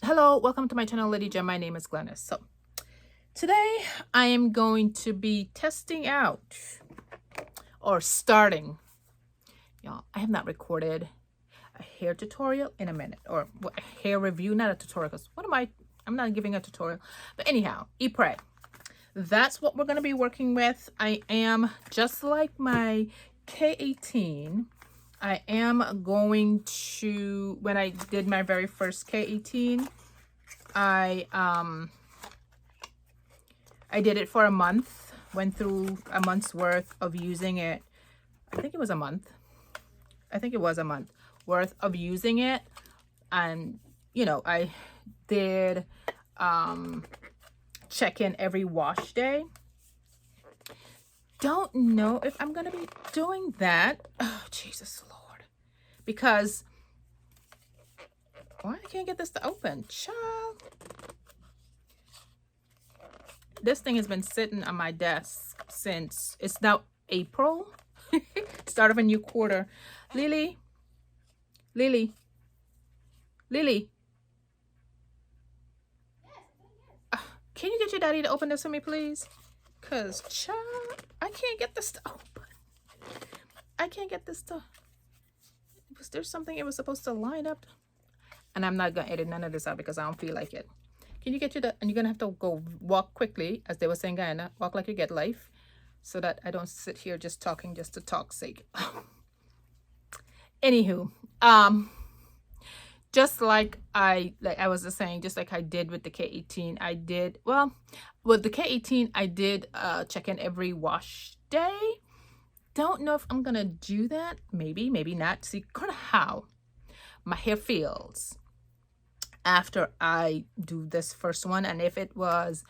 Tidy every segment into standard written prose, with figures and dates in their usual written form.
Hello, welcome to my channel, Lady Gem. My name is Glennis. So today I am going to be testing out or starting. Y'all, I have not recorded a hair tutorial in a minute, or a hair review, not a tutorial, because I'm not giving a tutorial. But anyhow, Epres. That's what we're going to be working with. I am, just like my K18, I am going to, when I did my very first K18, I did it for a month, went through a month's worth of using it. I think it was a month worth of using it. And I did check in every wash day. Don't know if I'm gonna be doing that. Oh, Jesus Lord, because why I can't get this to open, child. This thing has been sitting on my desk since it's now April. Start of a new quarter. Lily. Can you get your daddy to open this for me, please? Because, child, I can't get this to open. I can't get this to... Was there something it was supposed to line up? And I'm not going to edit none of this out because I don't feel like it. Can you get your... And you're going to have to go walk quickly, as they were saying, Guyana. Walk like you get life. So that I don't sit here just talking just to talk's sake. Anywho, just like I was just saying, just like I did with the K18, I did, well, with the K18, I did check in every wash day. Don't know if I'm gonna do that. Maybe not. See kind of how my hair feels after I do this first one, and if it was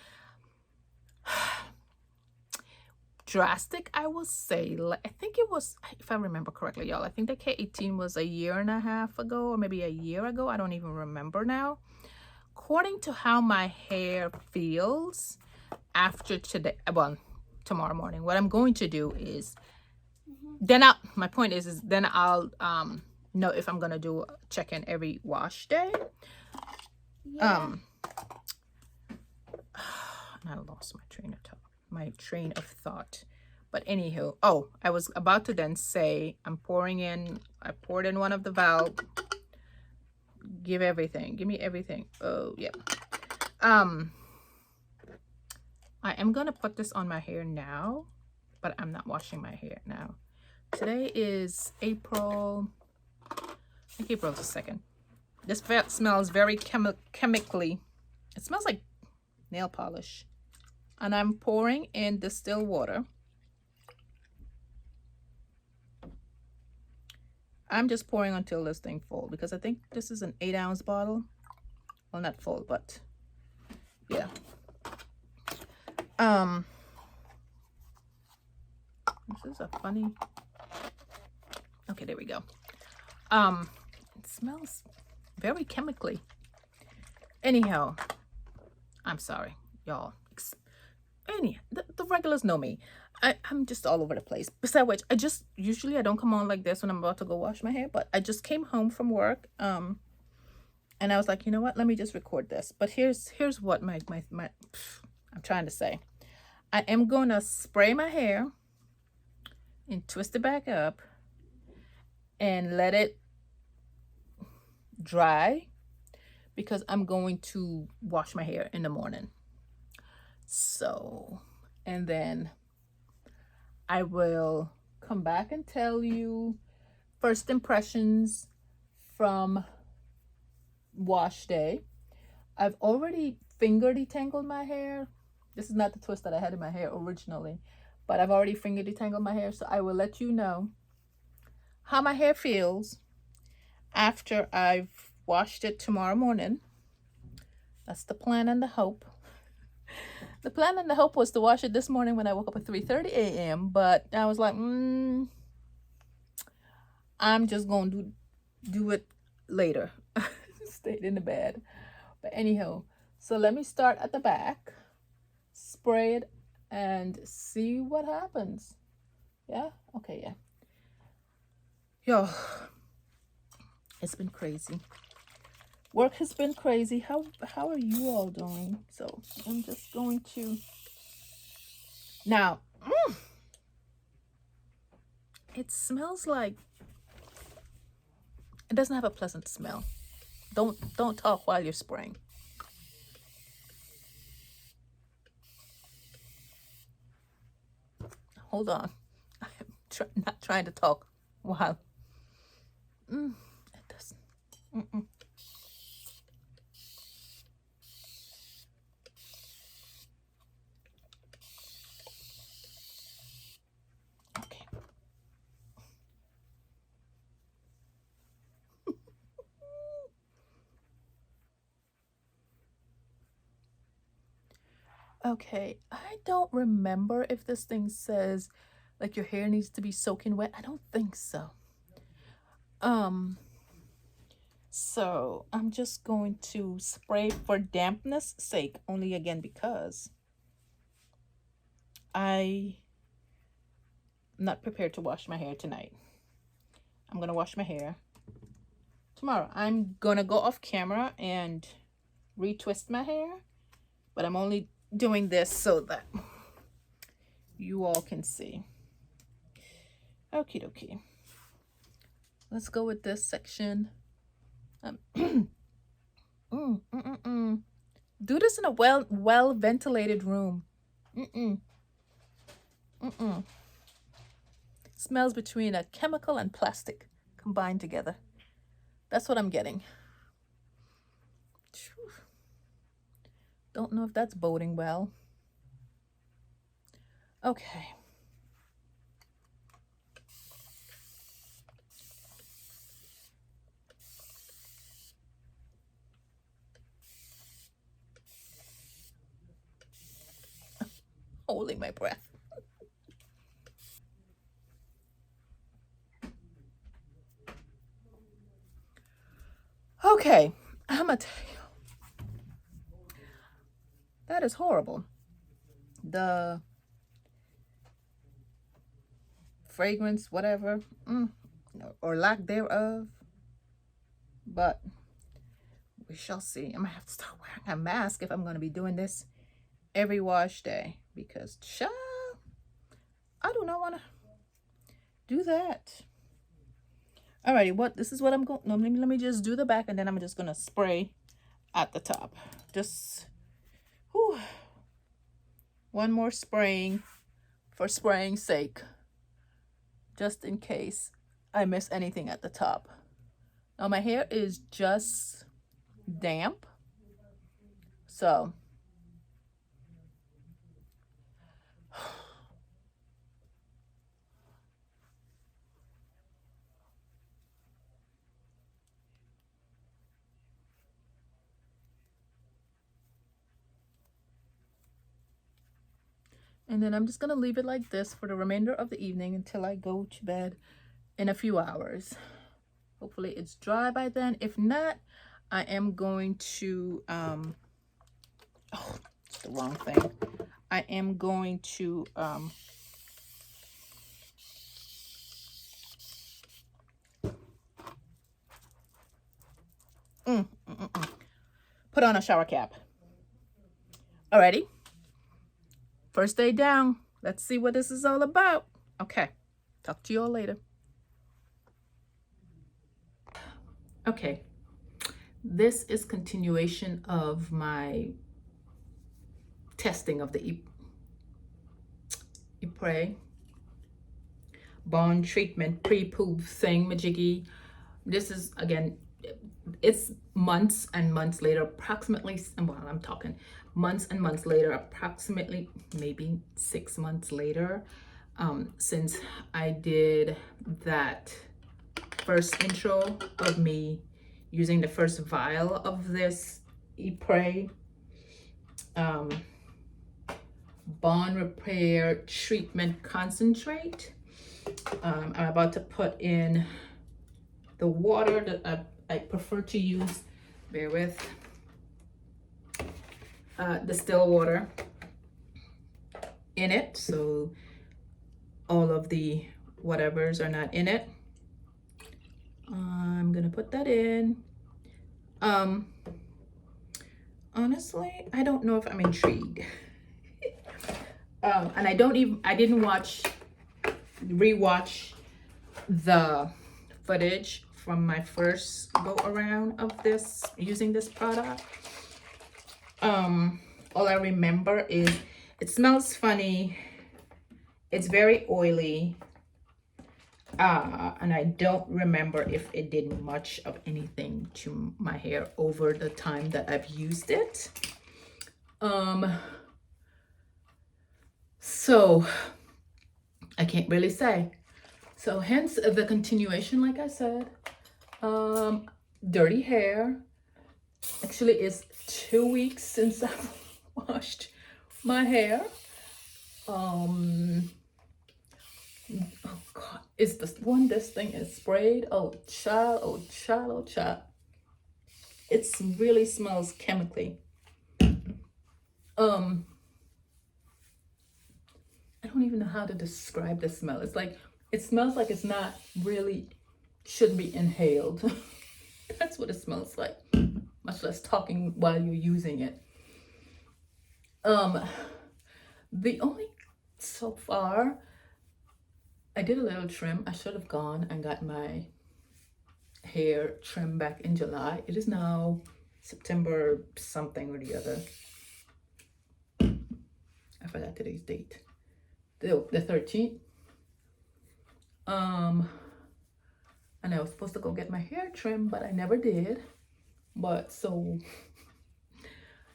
drastic, I will say, I think it was, if I remember correctly, y'all, I think the K18 was a year and a half ago, or maybe a year ago. I don't even remember now. According to how my hair feels after today, well, tomorrow morning, what I'm going to do is then my point is then I'll know if I'm gonna do check-in every wash day. Yeah. I lost my train of thought. But anywho, oh, I was about to then say I poured in one of the valve. Give me everything. Oh yeah. I am gonna put this on my hair now, but I'm not washing my hair now. Today is April, I think April's the 2nd. This smells very chemically. It smells like nail polish. And I'm pouring in distilled water. I'm just pouring until this thing full, because I think this is an 8-ounce bottle. Well, not full, but yeah. This is a funny. Okay, there we go. It smells very chemically. Anyhow, I'm sorry, y'all. The regulars know me. I'm just all over the place. Besides which, usually I don't come on like this when I'm about to go wash my hair, but I just came home from work, and I was like, you know what, let me just record this. But here's what my I'm trying to say. I am gonna spray my hair and twist it back up and let it dry, because I'm going to wash my hair in the morning. So, and then I will come back and tell you first impressions from wash day. I've already finger detangled my hair. This is not the twist that I had in my hair originally, but I've already finger detangled my hair. So I will let you know how my hair feels after I've washed it tomorrow morning. That's the plan and the hope. The plan and the hope was to wash it this morning when I woke up at 3:30 a.m. But I was like, I'm just going to do it later. Stayed in the bed. But anyhow, so let me start at the back, spray it, and see what happens. Yeah? Okay, yeah. Yo, it's been crazy. Work has been crazy. How are you all doing? So I'm just going to now. It smells like it doesn't have a pleasant smell. Don't talk while you're spraying. Hold on. I'm not trying to talk while. It doesn't. Mm-mm. Okay. Okay. I don't remember if this thing says like your hair needs to be soaking wet. I don't think so. So I'm just going to spray for dampness sake, only again because I'm not prepared to wash my hair tonight. I'm gonna wash my hair tomorrow. I'm gonna go off camera and retwist my hair, but I'm only doing this so that you all can see. Okie dokie. Let's go with this section. Do this in a well ventilated room. Smells between a chemical and plastic combined together. That's what I'm getting. Don't know if that's boding well. Okay. Holding my breath. Okay, I'm gonna tell you. That is horrible. The fragrance, whatever, or lack thereof. But we shall see. I'm gonna have to start wearing a mask if I'm gonna be doing this every wash day because, child, I do not want to do that. Alrighty, this is what I'm going. No, let me just do the back, and then I'm just gonna spray at the top. Just, whew, one more spraying for spraying's sake, just in case I miss anything at the top. Now my hair is just damp, so and then I'm just gonna leave it like this for the remainder of the evening until I go to bed in a few hours. Hopefully it's dry by then. If not, I am going to oh, it's the wrong thing. I am going to put on a shower cap. Alrighty. First day down. Let's see what this is all about. Okay. Talk to you all later. Okay. This is continuation of my testing of the Epres Bond Treatment pre-poop thing majiggy. This is, again, it's months and months later, approximately, well, I'm talking months and months later, approximately maybe 6 months later, since I did that first intro of me using the first vial of this Epres Bond Repair Treatment Concentrate. I'm about to put in the water that I prefer to use. Bear with. Distilled water in it, so all of the whatevers are not in it. I'm gonna put that in. Um, honestly, I don't know if I'm intrigued. And I didn't rewatch the footage from my first go around of this, using this product. All I remember is it smells funny. It's very oily. And I don't remember if it did much of anything to my hair over the time that I've used it. So I can't really say. So hence the continuation, like I said. Dirty hair. Actually, it's 2 weeks since I've washed my hair. Oh God, is this one? This thing is sprayed. Oh child, oh child, oh child. It really smells chemically. I don't even know how to describe the smell. It's like, it smells like it's not really, shouldn't be inhaled. That's what it smells like, much less talking while you're using it. The only, so far, I did a little trim. I should have gone and got my hair trimmed back in July. It is now September something or the other. I forgot today's date. The 13th. And I was supposed to go get my hair trimmed, but I never did. But so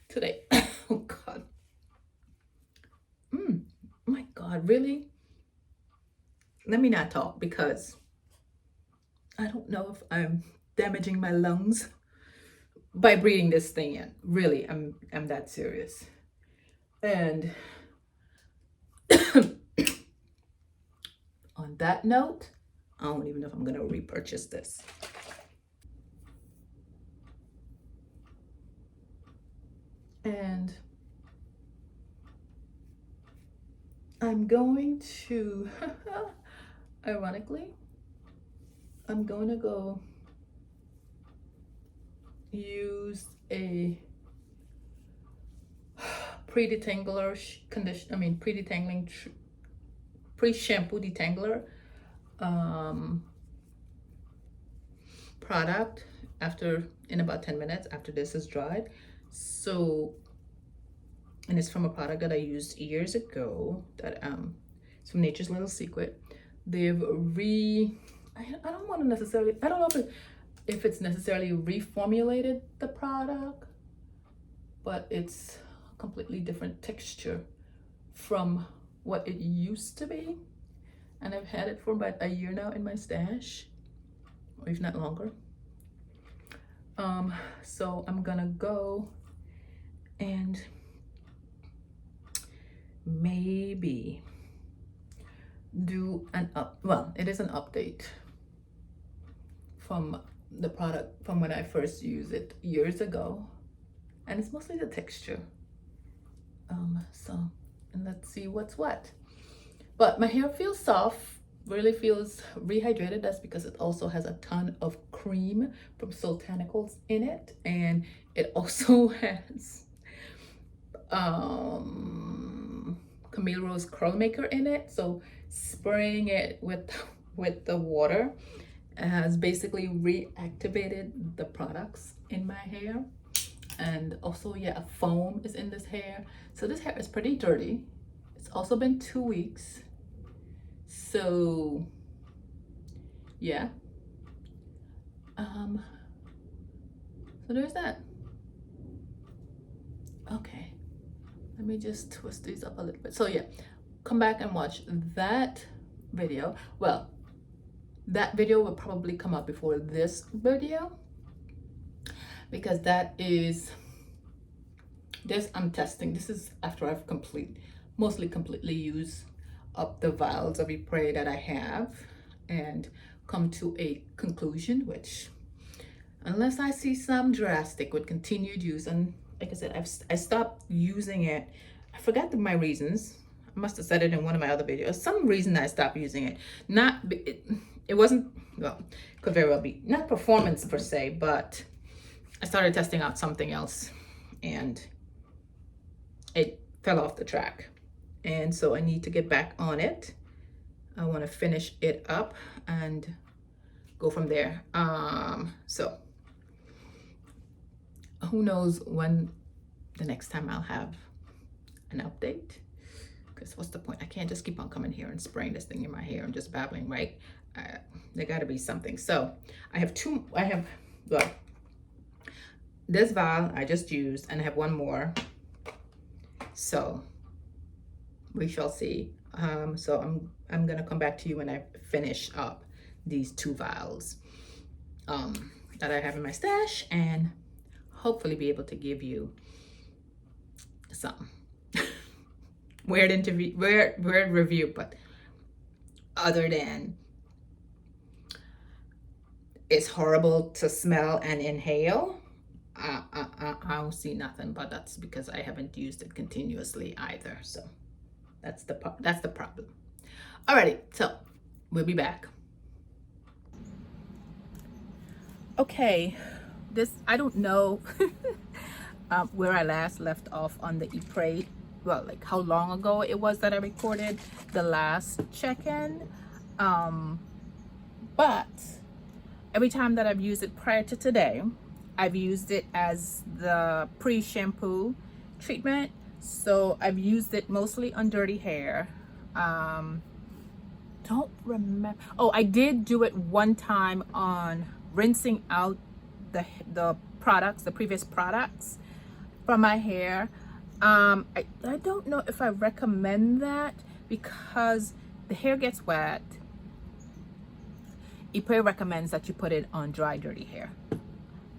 today, oh God. My God, really? Let me not talk because I don't know if I'm damaging my lungs by breathing this thing in. Really, I'm that serious. And on that note, I don't even know if I'm gonna repurchase this. And I'm going to, ironically, I'm going to go use a pre-detangler pre-shampoo detangler product in about 10 minutes after this is dried. So, and it's from a product that I used years ago that it's from Nature's Little Secret. They've I don't want to necessarily, I don't know if it's necessarily reformulated the product, but it's a completely different texture from what it used to be. And I've had it for about a year now in my stash, or if not longer. So I'm gonna go and maybe do it is an update from the product from when I first used it years ago, and it's mostly the texture. And let's see what's what. But my hair feels soft, really feels rehydrated. That's because it also has a ton of cream from Soultanicals in it, and it also has Camille Rose Curl Maker in it. So spraying it with the water has basically reactivated the products in my hair. And also, yeah, a foam is in this hair. So this hair is pretty dirty. It's also been 2 weeks. So yeah. So there's that. Okay. Let me just twist these up a little bit. So yeah, come back and watch that video. Well, that video will probably come out before this video, because that is this I'm testing. This is after I've mostly completely used up the vials of Epres that I have and come to a conclusion, which unless I see some drastic with continued use, and like I said, I stopped using it. I forgot my reasons. I must have said it in one of my other videos. Some reason I stopped using it. It wasn't, well, could very well be not performance per se, but I started testing out something else and it fell off the track. And so I need to get back on it. I want to finish it up and go from there. So who knows when the next time I'll have an update, because what's the point? I can't just keep on coming here and spraying this thing in my hair and just babbling, right? There got to be something. So I have well, this vial I just used, and I have one more, so we shall see. So I'm gonna come back to you when I finish up these 2 vials that I have in my stash, and hopefully be able to give you some weird review. But other than it's horrible to smell and inhale, I don't see nothing. But that's because I haven't used it continuously either. So that's the problem. Alrighty, so we'll be back. Okay, I don't know where I last left off on the Epres. Well, like how long ago it was that I recorded the last check-in. But every time that I've used it prior to today, I've used it as the pre-shampoo treatment. So I've used it mostly on dirty hair. Don't remember. Oh, I did do it one time on rinsing out the products, the previous products from my hair. I don't know if I recommend that because the hair gets wet. Epres recommends that you put it on dry, dirty hair.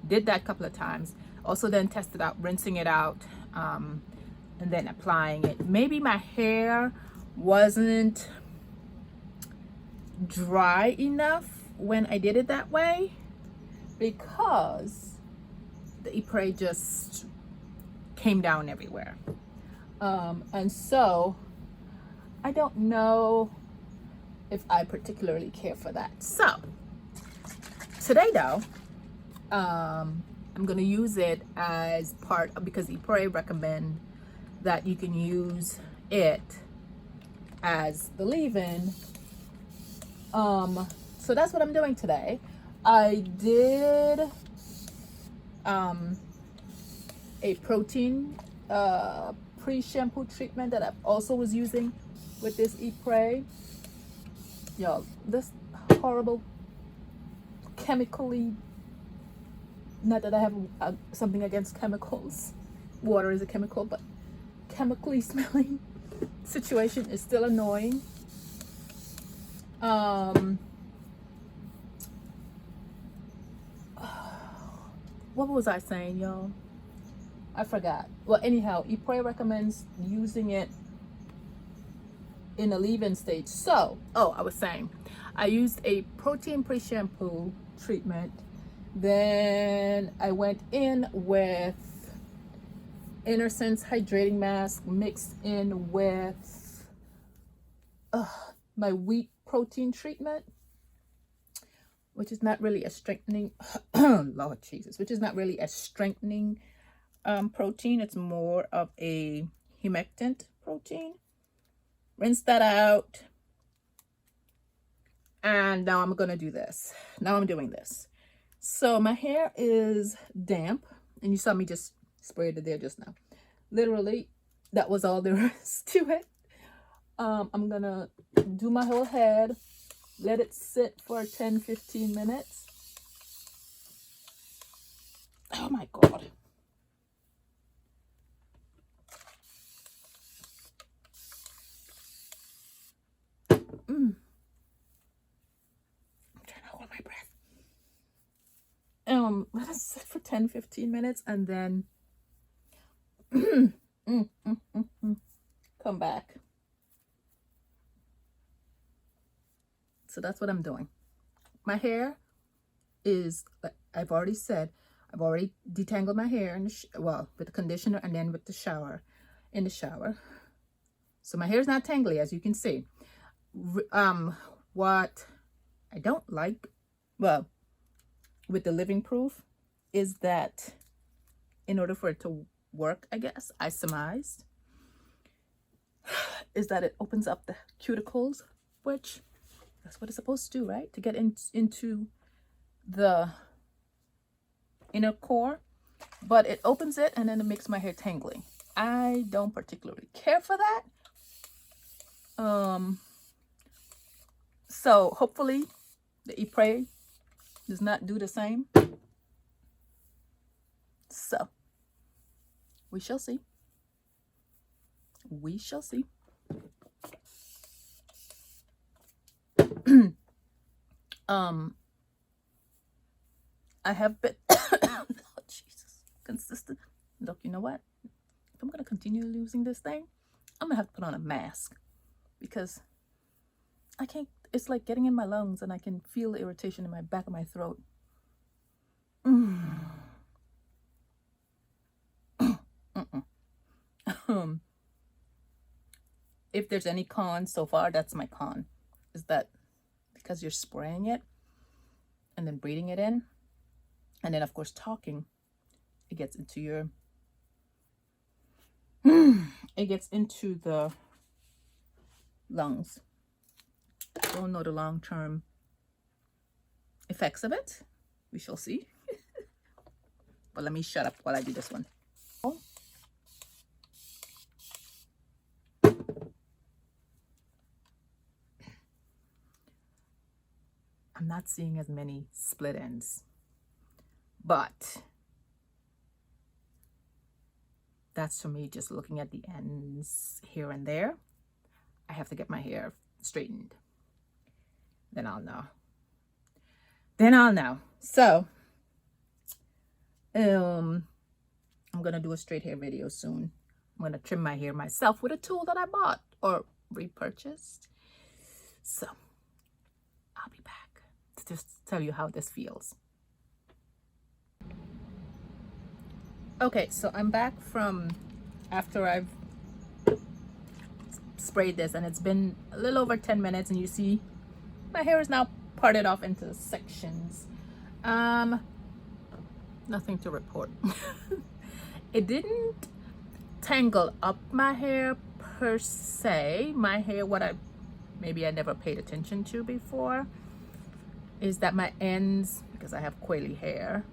Did that a couple of times. Also then tested out rinsing it out and then applying it. Maybe my hair wasn't dry enough when I did it that way, because the Epres just came down everywhere. And so I don't know if I particularly care for that. So today though, I'm gonna use it as part of, because Epres recommend that you can use it as the leave-in. So that's what I'm doing today. I did a protein pre-shampoo treatment that I also was using with this Epres. Y'all, this horrible chemically, not that I have something against chemicals, water is a chemical, but chemically smelling situation is still annoying. What was I saying, y'all? I forgot. Well, anyhow, Epres recommends using it in a leave-in stage. So, I was saying, I used a protein pre-shampoo treatment. Then I went in with Innocence hydrating mask mixed in with my wheat protein treatment, which is not really a strengthening Lord Jesus, which is not really a strengthening protein. It's more of a humectant protein. Rinse that out, and now I'm gonna do this. Now I'm doing this. So my hair is damp, and you saw me just sprayed it there just now. Literally, that was all there is to it. I'm gonna do my whole head, let it sit for 10-15 minutes. Oh my God. I'm trying to hold my breath. Let it sit for 10-15 minutes and then come back. So that's what I'm doing. My hair is, I've already said, I've already detangled my hair in the with the conditioner and then with the shower, in the shower. So my hair is not tangly, as you can see. What I don't like, well, with the Living Proof, is that in order for it to work, I guess, I surmised, is that it opens up the cuticles, which that's what it's supposed to do, right? To get into the inner core. But it opens it and then it makes my hair tangly. I don't particularly care for that. So hopefully the Epres does not do the same. So we shall see. We shall see. I have been oh, Jesus, consistent. Look, you know what? If I'm gonna continue using this thing, I'm gonna have to put on a mask because I can't. It's like getting in my lungs, and I can feel the irritation in my back of my throat. If there's any con so far, that's my con. Is that because you're spraying it and then breathing it in, and then of course talking, it gets into your it gets into the lungs. Don't know the long-term effects of it. We shall see. But let me shut up while I do this one. I'm not seeing as many split ends, but that's for me just looking at the ends here and there. I have to get my hair straightened. Then I'll know. So, I'm gonna do a straight hair video soon. I'm gonna trim my hair myself with a tool that I bought or repurchased. So, I'll be back to just tell you how this feels. Okay, so I'm back from after I've sprayed this, and it's been a little over 10 minutes, and you see my hair is now parted off into sections. Nothing to report. It didn't tangle up my hair per se. My hair, what I never paid attention to before is that my ends, because I have coily hair,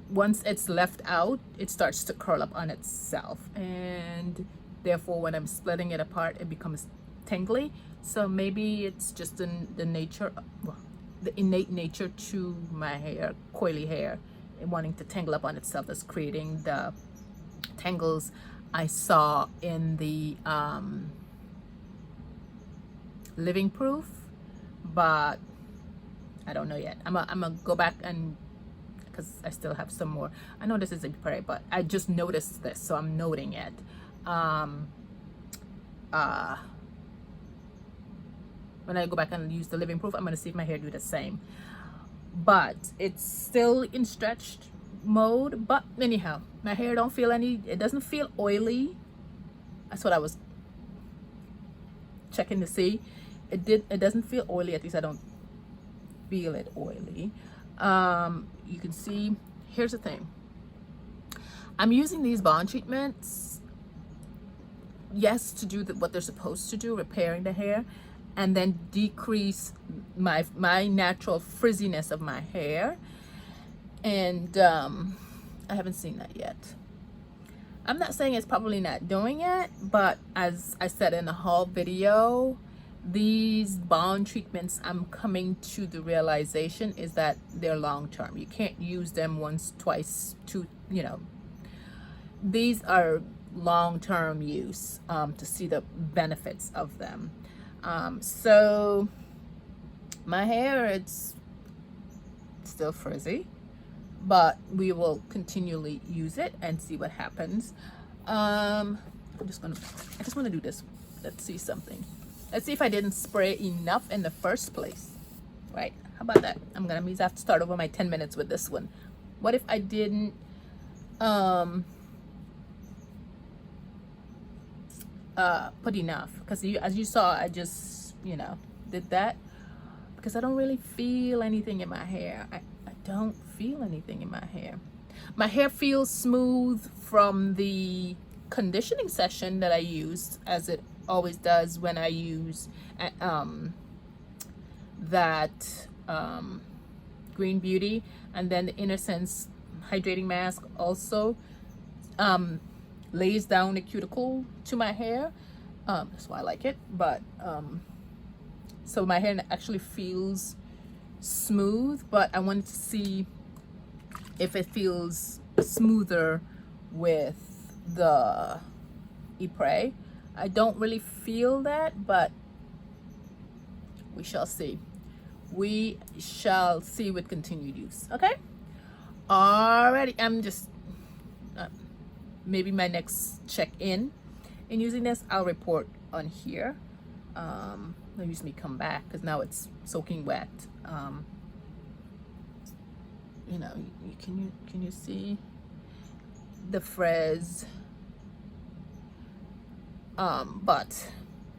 once it's left out, it starts to curl up on itself, and therefore when I'm splitting it apart, it becomes tangly. So maybe it's just the nature, well, the innate nature to my hair, coily hair, and wanting to tangle up on itself, that's creating the tangles I saw in the living proof. But I don't know yet. I'm gonna go back, and because I still have some more. I know this is Epres, but I just noticed this, so I'm noting it. When I go back and use the living proof, I'm gonna see if my hair do the same. But it's still in stretched mode. But anyhow, my hair don't feel it doesn't feel oily. That's what I was checking to see. It doesn't feel oily, at least I don't feel it oily. You can see, here's the thing. I'm using these bond treatments, yes, to do what they're supposed to do, repairing the hair, and then decrease my natural frizziness of my hair. And I haven't seen that yet. I'm not saying it's probably not doing it, but as I said in the haul video, these bond treatments, I'm coming to the realization is that they're long-term. You can't use them once, twice, these are long-term use, to see the benefits of them. So my hair, it's still frizzy, but we will continually use it and see what happens. I just want to do this. Let's see something. Let's see if I didn't spray enough in the first place, right? How about that? I'm gonna have to start over my 10 minutes with this one. What if I didn't put enough? Because as you saw, I just did that because I don't really feel anything in my hair. I don't feel anything in my hair. My hair feels smooth from the conditioning session that I used, as it always does when I use that Green Beauty, and then the Inner Sense hydrating mask also lays down the cuticle to my hair. That's why I like it. But so my hair actually feels smooth, but I wanted to see if it feels smoother with the Epres. I don't really feel that, but we shall see. We shall see with continued use. Okay. Alrighty. I'm just maybe my next check-in in using this, I'll report on here. Let me come back because now it's soaking wet. You know, can you see the frizz? But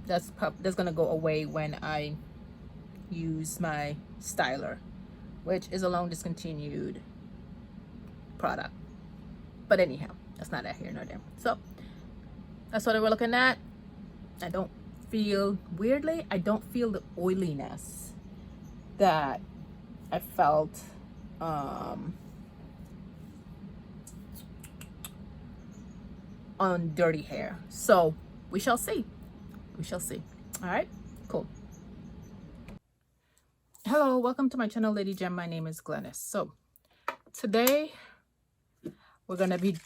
that's gonna go away when I use my styler, which is a long discontinued product. But anyhow, that's not here nor there. So that's what we're looking at. I don't feel, weirdly, I don't feel the oiliness that I felt on dirty hair. So we shall see. We shall see. All right, cool. Hello, welcome to my channel, Lady Gem. My name is Glennis. So today we're gonna be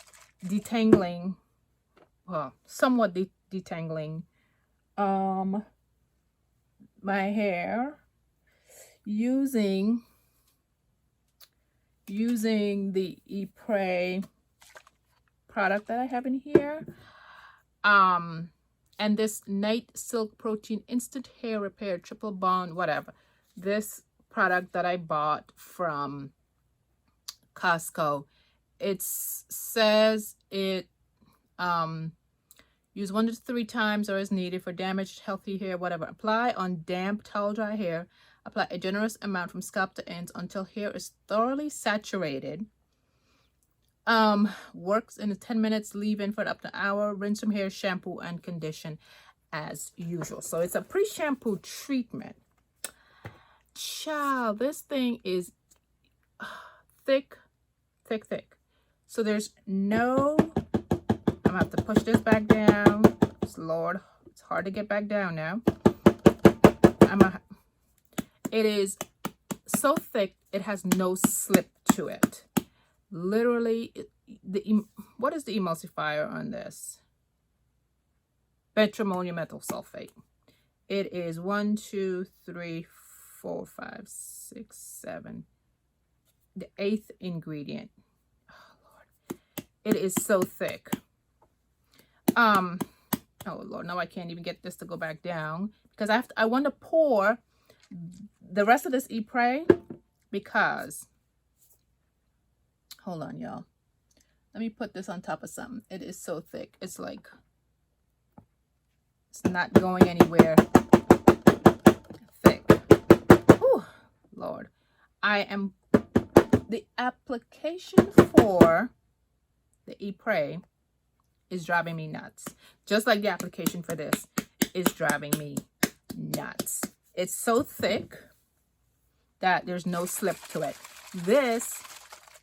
detangling, well, somewhat detangling my hair using the Epres product that I have in here, and this Night Silk Protein Instant Hair Repair Triple Bond, whatever. This product that I bought from Costco, it says it use 1 to 3 times or as needed for damaged healthy hair, whatever. Apply on damp towel dry hair. Apply a generous amount from scalp to ends until hair is thoroughly saturated. Works in 10 minutes. Leave in for up to an hour. Rinse from hair, shampoo, and condition as usual. So it's a pre-shampoo treatment. Child, this thing is thick. So there's no, I'm gonna have to push this back down. Lord, it's hard to get back down now. It is so thick, it has no slip to it. Literally, what is the emulsifier on this? Benzamonium methyl sulfate. It is 1, 2, 3, 4, 5, 6, 7. The 8th ingredient. Oh Lord, it is so thick. Oh Lord, no, I can't even get this to go back down because I want to pour the rest of this Epres because, hold on, y'all. Let me put this on top of something. It is so thick. It's like, it's not going anywhere. Thick. Whew, Lord. The application for the Epres is driving me nuts. Just like the application for this is driving me nuts. It's so thick that there's no slip to it. This,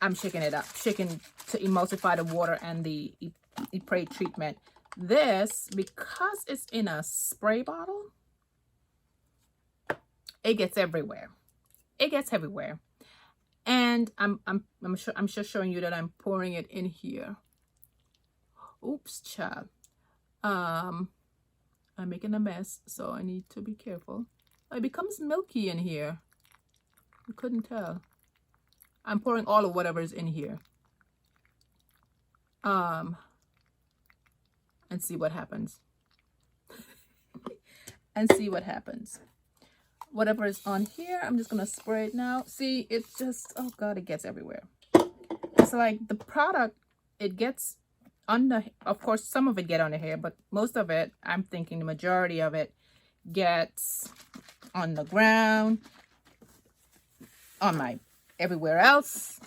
I'm shaking it up, shaking to emulsify the water and the Epres treatment. This, because it's in a spray bottle, it gets everywhere. It gets everywhere. And I'm just showing you that I'm pouring it in here. Oops, child. I'm making a mess, so I need to be careful. It becomes milky in here. You couldn't tell. I'm pouring all of whatever is in here. And see what happens. And see what happens. Whatever is on here, I'm just gonna spray it now. See, it's just, oh God, it gets everywhere. It's like the product, it gets on the, of course, some of it get on the hair, but most of it, I'm thinking the majority of it gets on the ground, on my everywhere else,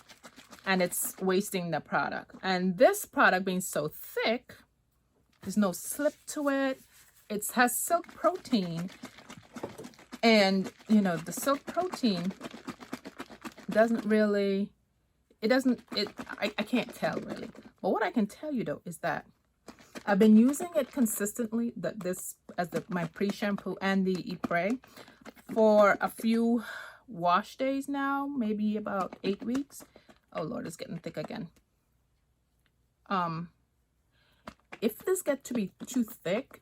and it's wasting the product. And this product being so thick, there's no slip to it. It has silk protein, and you know, the silk protein doesn't really, I can't tell really. But what I can tell you though is that I've been using it consistently, my pre-shampoo and the Epres, for a few wash days now, maybe about 8 weeks. Oh Lord, it's getting thick again. If this gets to be too thick,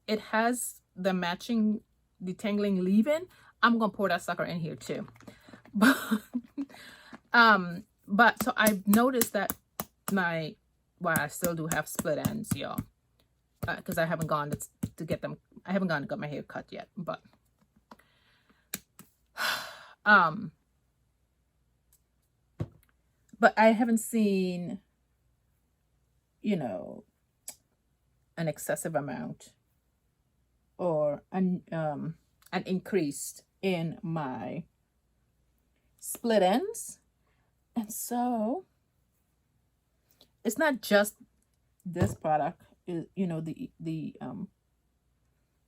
it has the matching detangling leave-in. I'm gonna pour that sucker in here too. But so I've noticed that I still do have split ends, y'all, because I haven't gone to get them. I haven't gone to get my hair cut yet, but I haven't seen, you know, an excessive amount or an increase in my split ends. And so it's not just this product, you know,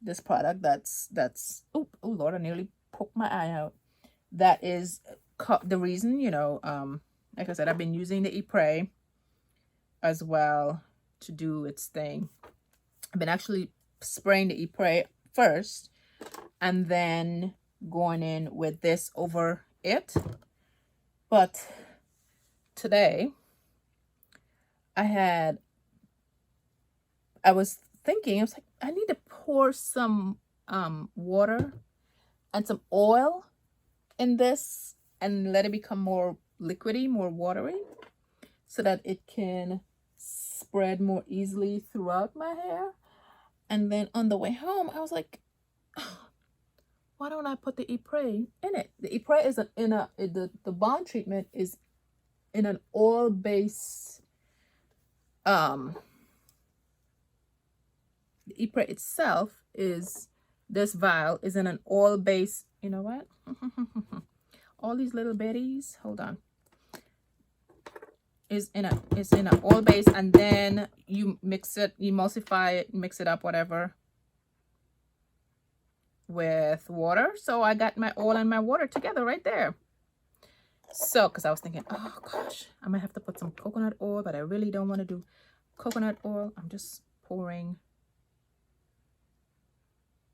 this product that's oh Lord, I nearly poked my eye out. That is the reason, you know, like I said, I've been using the Epres as well to do its thing. I've been actually spraying the Epres first and then going in with this over it. But today I was thinking, I was like, I need to pour some water and some oil in this and let it become more liquidy, more watery, so that it can spread more easily throughout my hair. And then on the way home, I was like, why don't I put the Epres in it? The Epres is the Bond treatment is in an oil base. The Epres itself is, this vial is in an oil base. You know what? All these little bitties, hold on, is in an oil base, and then you mix it, emulsify it, mix it up, whatever, with water. So I got my oil and my water together right there. So because I was thinking, oh gosh, I might have to put some coconut oil, but I really don't want to do coconut oil. I'm just pouring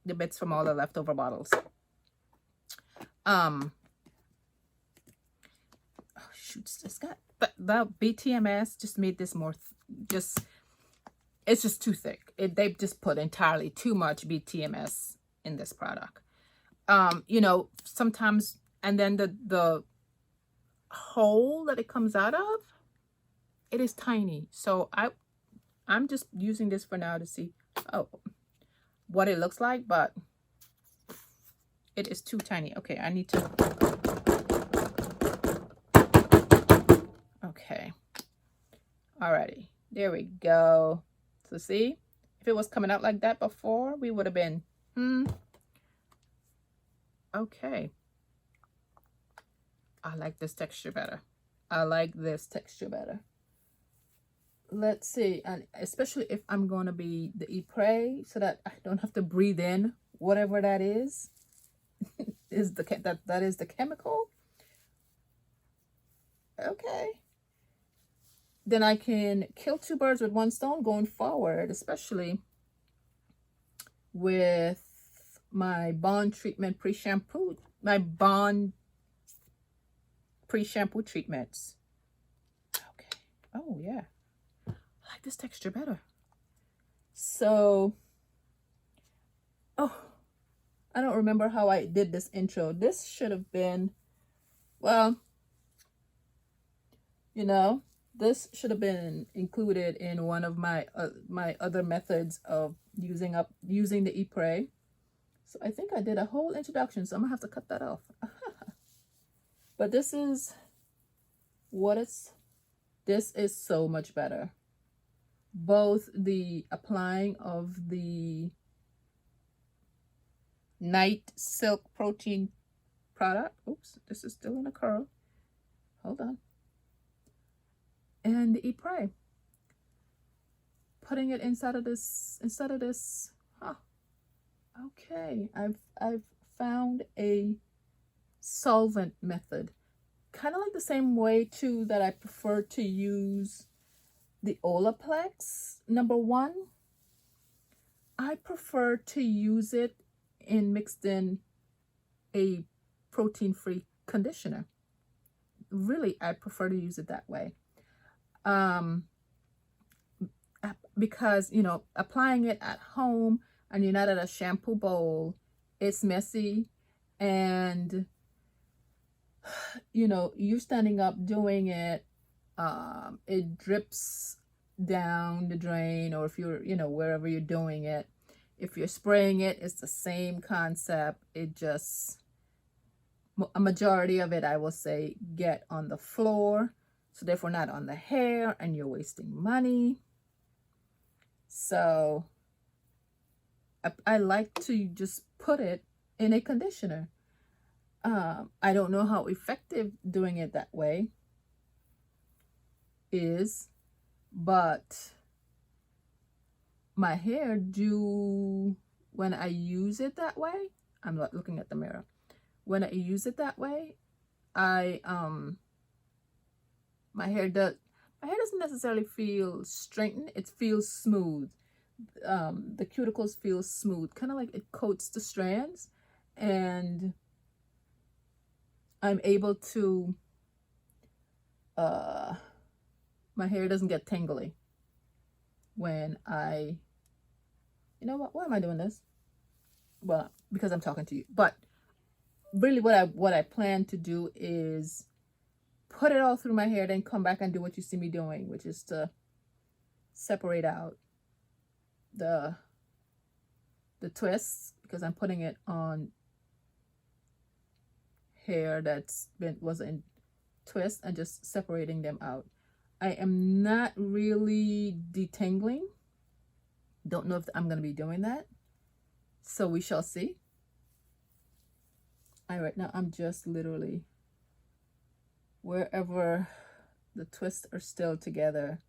the bits from all the leftover bottles. Oh shoot, it's got the BTMS just made this more it's just too thick. They've just put entirely too much BTMS in this product. You know, sometimes, and then the hole that it comes out of, it is tiny. So I'm just using this for now to see what it looks like, but it is too tiny. Okay, I need to, okay, alrighty, there we go. So see, if it was coming out like that before, we would have been okay. I like this texture better. I like this texture better. Let's see, and especially if I'm going to be the Epres, so that I don't have to breathe in whatever that is. that is the chemical. Okay. Then I can kill two birds with one stone going forward, especially with my Bond treatment pre-shampoo, my Bond pre-shampoo treatments. Okay. Oh yeah, I like this texture better. So, oh, I don't remember how I did this intro. This should have been, well, you know, this should have been included in one of my my other methods of using the Epres. So I think I did a whole introduction, so I'm gonna have to cut that off. But this is what this is so much better. Both the applying of the night silk protein product. Oops, this is still in a curl. hold on. And the Epres. Putting it inside of this, huh. Okay, I've found a solvent method. Kind of like the same way too that I prefer to use the Olaplex #1. I prefer to use it mixed in a protein-free conditioner. Really, I prefer to use it that way. Because, you know, applying it at home and you're not at a shampoo bowl, it's messy, and you know, you standing up doing it, it drips down the drain, or if you're, you know, wherever you're doing it. If you're spraying it, it's the same concept. It just, a majority of it, I will say, get on the floor, so therefore not on the hair, and you're wasting money. So I like to just put it in a conditioner. I don't know how effective doing it that way is, but my hair do, when I use it that way, I'm not looking at the mirror. When I use it that way, my hair doesn't necessarily feel straightened. It feels smooth. The cuticles feel smooth, kind of like it coats the strands, and I'm able to, my hair doesn't get tangly when I, you know what, why am I doing this? Well, because I'm talking to you. But really what I plan to do is put it all through my hair, then come back and do what you see me doing, which is to separate out the twists, because I'm putting it on hair that's was in twist, and just separating them out. I am not really detangling. Don't know if I'm going to be doing that, so we shall see. All right, now I'm just literally, wherever the twists are still together,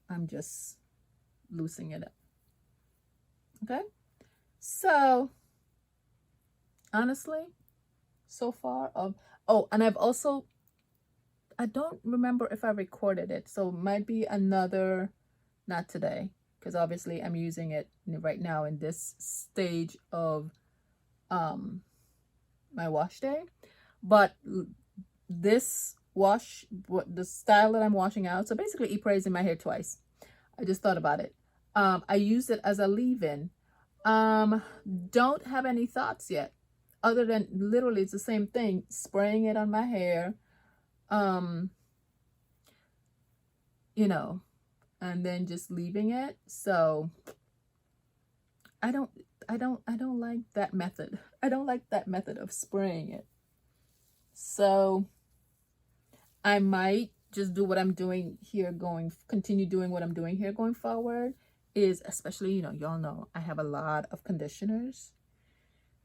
I'm just loosening it up. Okay, so honestly, so far, oh, and I've also, I don't remember if I recorded it, so might be another, not today, because obviously I'm using it right now in this stage of my wash day. But this wash, the style that I'm washing out, so basically Epres in my hair twice. I just thought about it. I use it as a leave-in. Don't have any thoughts yet, other than literally it's the same thing, spraying it on my hair, you know, and then just leaving it. So I don't like that method. I don't like that method of spraying it. So I might just do what I'm doing here, continue doing what I'm doing here going forward, is especially, you know, y'all know I have a lot of conditioners,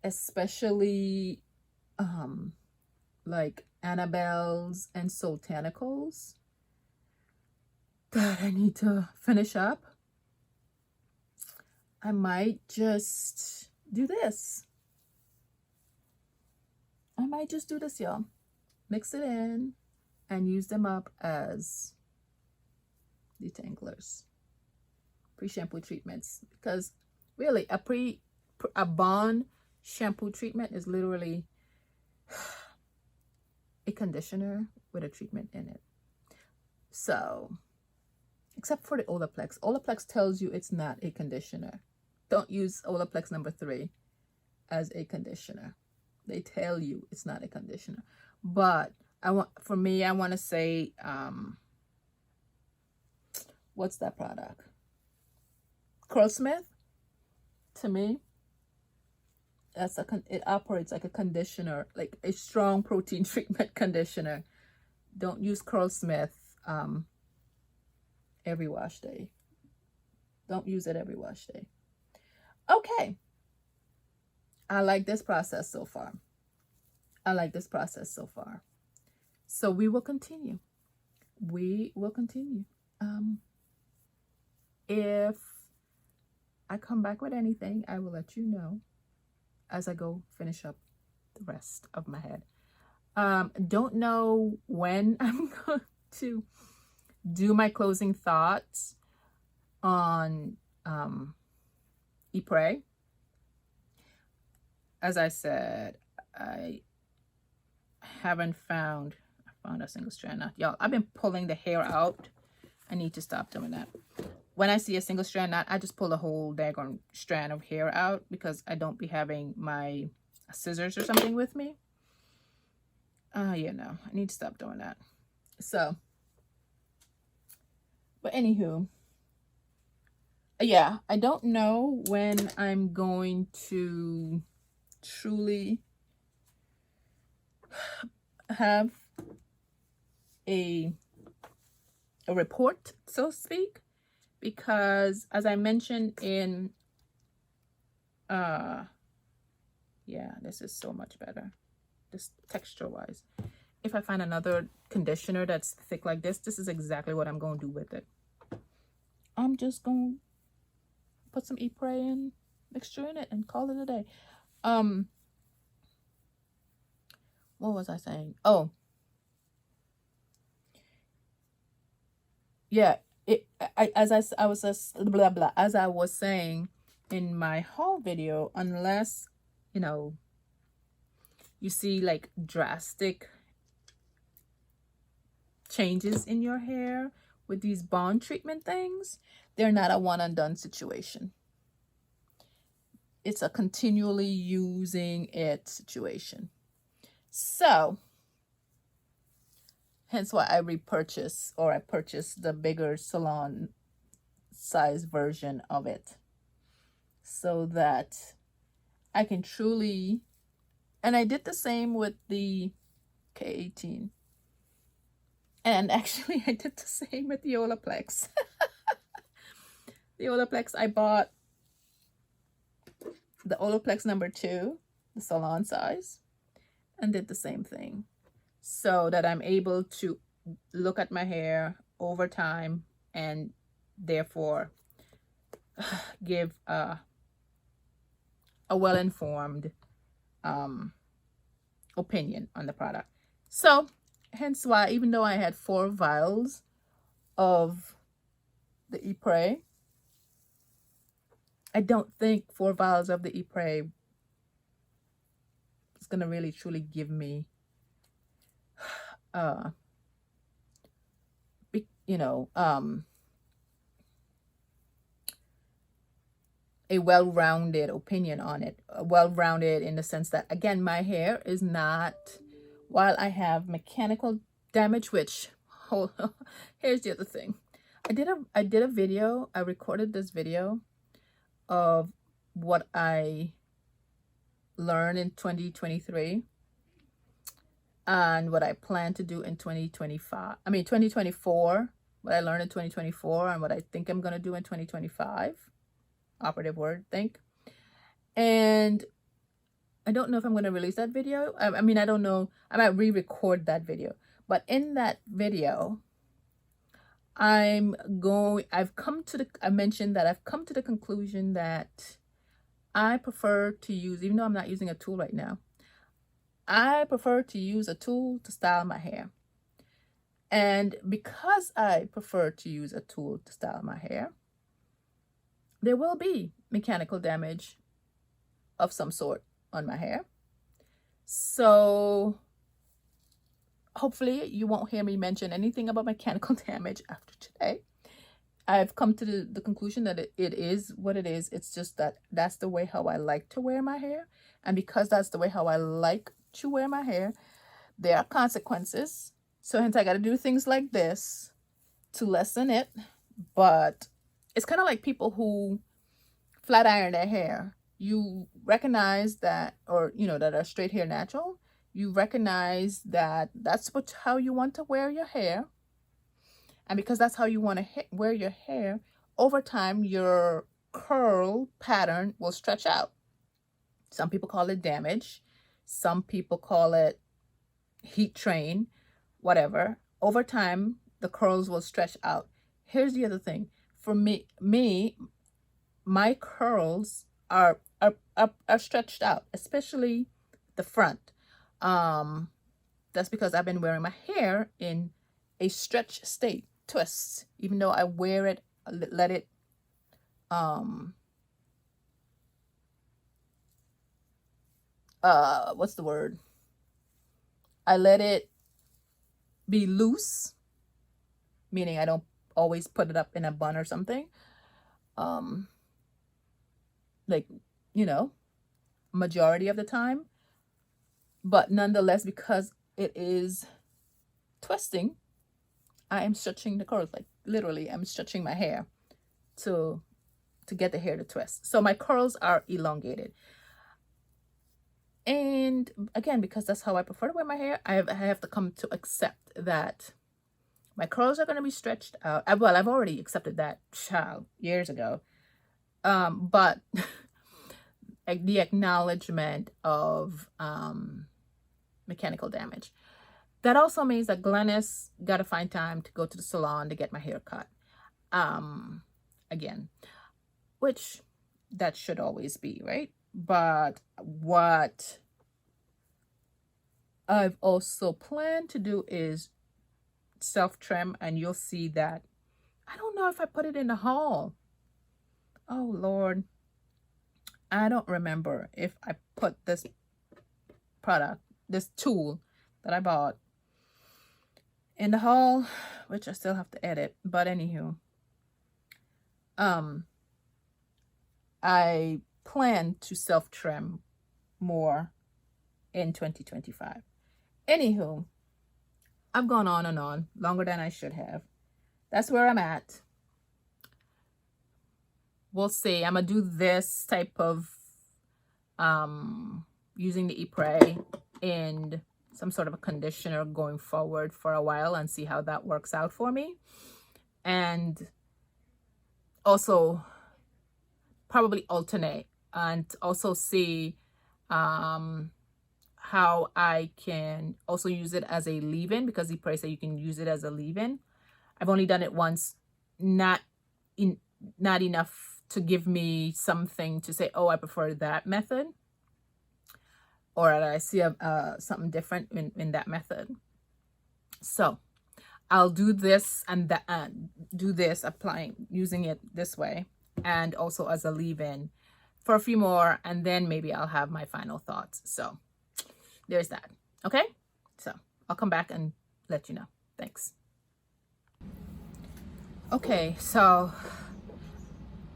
especially like Annabelle's and Soultanicals, that I need to finish up. I might just do this. I might just do this, y'all. Mix it in and use them up as detanglers, pre-shampoo treatments, because really a Bond shampoo treatment is literally a conditioner with a treatment in it. So, except for the Olaplex. Olaplex tells you it's not a conditioner. Don't use Olaplex #3 as a conditioner. They tell you it's not a conditioner. But for me, I want to say, what's that product? Curlsmith. To me, it operates like a conditioner, like a strong protein treatment conditioner. Don't use Curlsmith every wash day. Don't use it every wash day. Okay. I like this process so far. So we will continue. We will continue. If I come back with anything, I will let you know as I go finish up the rest of my head. Don't know when I'm going to do my closing thoughts on Epres. As I said, I haven't found a single strand knot. Y'all, I've been pulling the hair out. I need to stop doing that. When I see a single strand knot, I just pull the whole daggone strand of hair out because I don't be having my scissors or something with me. Yeah, no, I need to stop doing that. So, but anywho, yeah, I don't know when I'm going to truly have a report, so to speak, because as I mentioned in yeah, this is so much better, this texture wise. If I find another conditioner that's thick like this is exactly what I'm going to do with it. I'm just going to put some Epres and mixture in it and call it a day. What was I saying? Oh, yeah. As I was blah blah, as I was saying in my haul video, unless you know you see like drastic changes in your hair with these bond treatment things, they're not a one and done situation. It's a continually using it situation. So hence why I purchased the bigger salon size version of it, so that I can truly, and I did the same with the K18. And actually I did the same with the Olaplex. The Olaplex, I bought the Olaplex number 2, the salon size, and did the same thing, so that I'm able to look at my hair over time and therefore give a well-informed opinion on the product. So hence why, even though I had 4 vials of the Epres, I don't think 4 vials of the Epres is going to really truly give me a well-rounded opinion on it. Well-rounded in the sense that, again, my hair is not, while I have mechanical damage, which, here's the other thing. I did a video, I recorded this video of what I learned in 2023 and what I plan to do in 2024, what I learned in 2024 and what I think I'm going to do in 2025. Operative word, think. And I don't know if I'm going to release that video. I mean, I don't know. I might re-record that video. But in that video, I mentioned that I've come to the conclusion that I prefer to use, even though I'm not using a tool right now, I prefer to use a tool to style my hair. And because I prefer to use a tool to style my hair, there will be mechanical damage of some sort on my hair. So hopefully you won't hear me mention anything about mechanical damage after today. I've come to the conclusion that it is what it is. It's just that that's the way how I like to wear my hair. And because that's the way how I like to wear my hair, there are consequences. So hence I got to do things like this to lessen it. But it's kind of like people who flat iron their hair. You recognize that, or that are straight hair natural, you recognize that that's how you want to wear your hair. And because that's how you want to wear your hair, over time your curl pattern will stretch out. Some people call it damage. Some people call it heat train. whatever. Over time, the curls will stretch out. Here's the other thing. For me, my curls are stretched out, especially the front. That's because I've been wearing my hair in a stretch state, twists, even though I wear it, let it, what's the word? I let it be loose, meaning I don't always put it up in a bun or something. Like, you know, majority of the time. But nonetheless, because it is twisting, I am stretching the curls. Like literally, I'm stretching my hair to get the hair to twist. So my curls are elongated. And again, because that's how I prefer to wear my hair, I have to come to accept that my curls are going to be stretched out. Well, I've already accepted that, child, years ago. But the acknowledgement of mechanical damage. That also means that Glennis got to find time to go to the salon to get my hair cut. Again, which that should always be, right? But what I've also planned to do is self-trim, and you'll see that. I don't know if I put it in the haul. Oh, Lord. I don't remember if I put this product, this tool that I bought in the haul, which I still have to edit. But anywho, I plan to self-trim more in 2025. Anywho, I've gone on and on longer than I should have. That's where I'm at. We'll see. I'm gonna do this type of using the Epres and some sort of a conditioner going forward for a while and see how that works out for me. And also probably alternate and also see how I can also use it as a leave-in, because the price that you can use it as a leave-in. I've only done it once, not enough to give me something to say, oh, I prefer that method, or I see something different in that method. So I'll do this and that, using it this way, and also as a leave-in for a few more, and then maybe I'll have my final thoughts. So there's that. Okay, so I'll come back and let you know. Thanks. Okay, so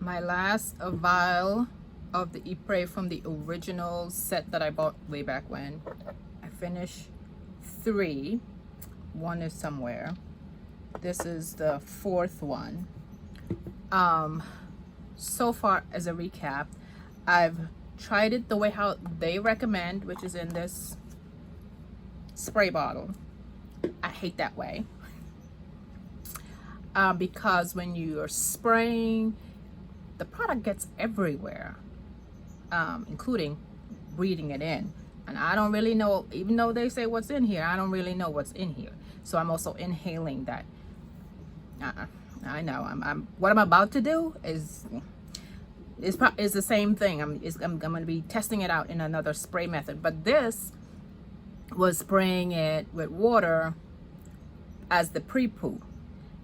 my last vial of the Epres from the original set that I bought way back when. I finished 3. One is somewhere. This is the 4th one. So far, as a recap, I've tried it the way how they recommend, which is in this spray bottle. I hate that way. Because when you are spraying, the product gets everywhere, including breathing it in. And I don't really know, even though they say what's in here, I don't really know what's in here. So I'm also inhaling that. I know. What I'm about to do is the same thing. I'm going to be testing it out in another spray method. But this was spraying it with water as the pre-poo.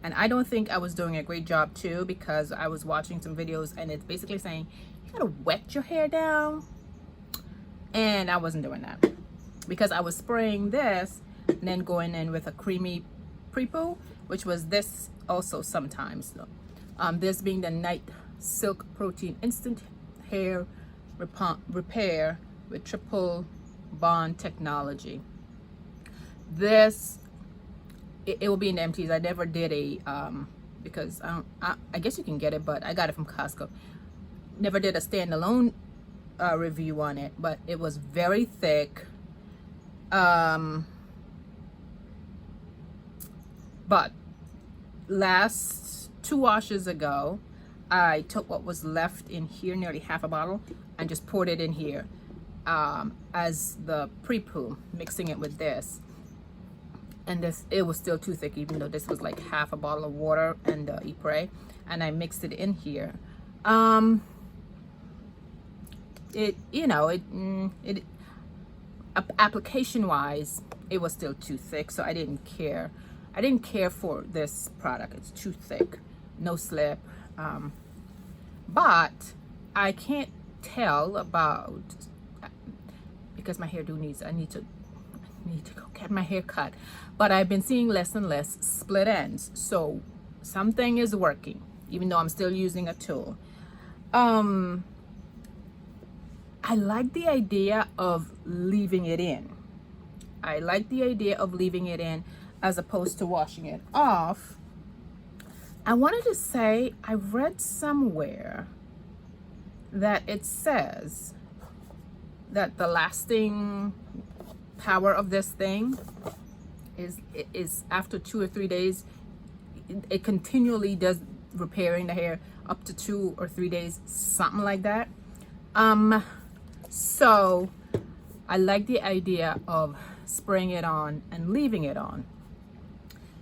And I don't think I was doing a great job too, because I was watching some videos and it's basically saying you gotta wet your hair down, and I wasn't doing that because I was spraying this and then going in with a creamy pre-poo, which was this also sometimes. This being the Night Silk Protein Instant Hair Repair with Triple Bond Technology. This it will be in the empties. I never did a because I guess you can get it, but I got it from Costco. Never did a standalone review on it, but it was very thick. But last 2 washes ago, I took what was left in here, nearly half a bottle, and just poured it in here as the pre-poo, mixing it with this. and this, it was still too thick, even though this was like half a bottle of water and Epres, and I mixed it in here. It, you know, it application wise, it was still too thick, so I didn't care. I didn't care for this product. It's too thick, no slip. But I can't tell about, because my hair I need to go get my hair cut, but I've been seeing less and less split ends, so something is working, even though I'm still using a tool. I like the idea of leaving it in. I like the idea of leaving it in as opposed to washing it off. I wanted to say, I read somewhere that it says that the lasting power of this thing is after 2 or 3 days, it continually does repairing the hair up to 2 or 3 days, something like that. So I like the idea of spraying it on and leaving it on.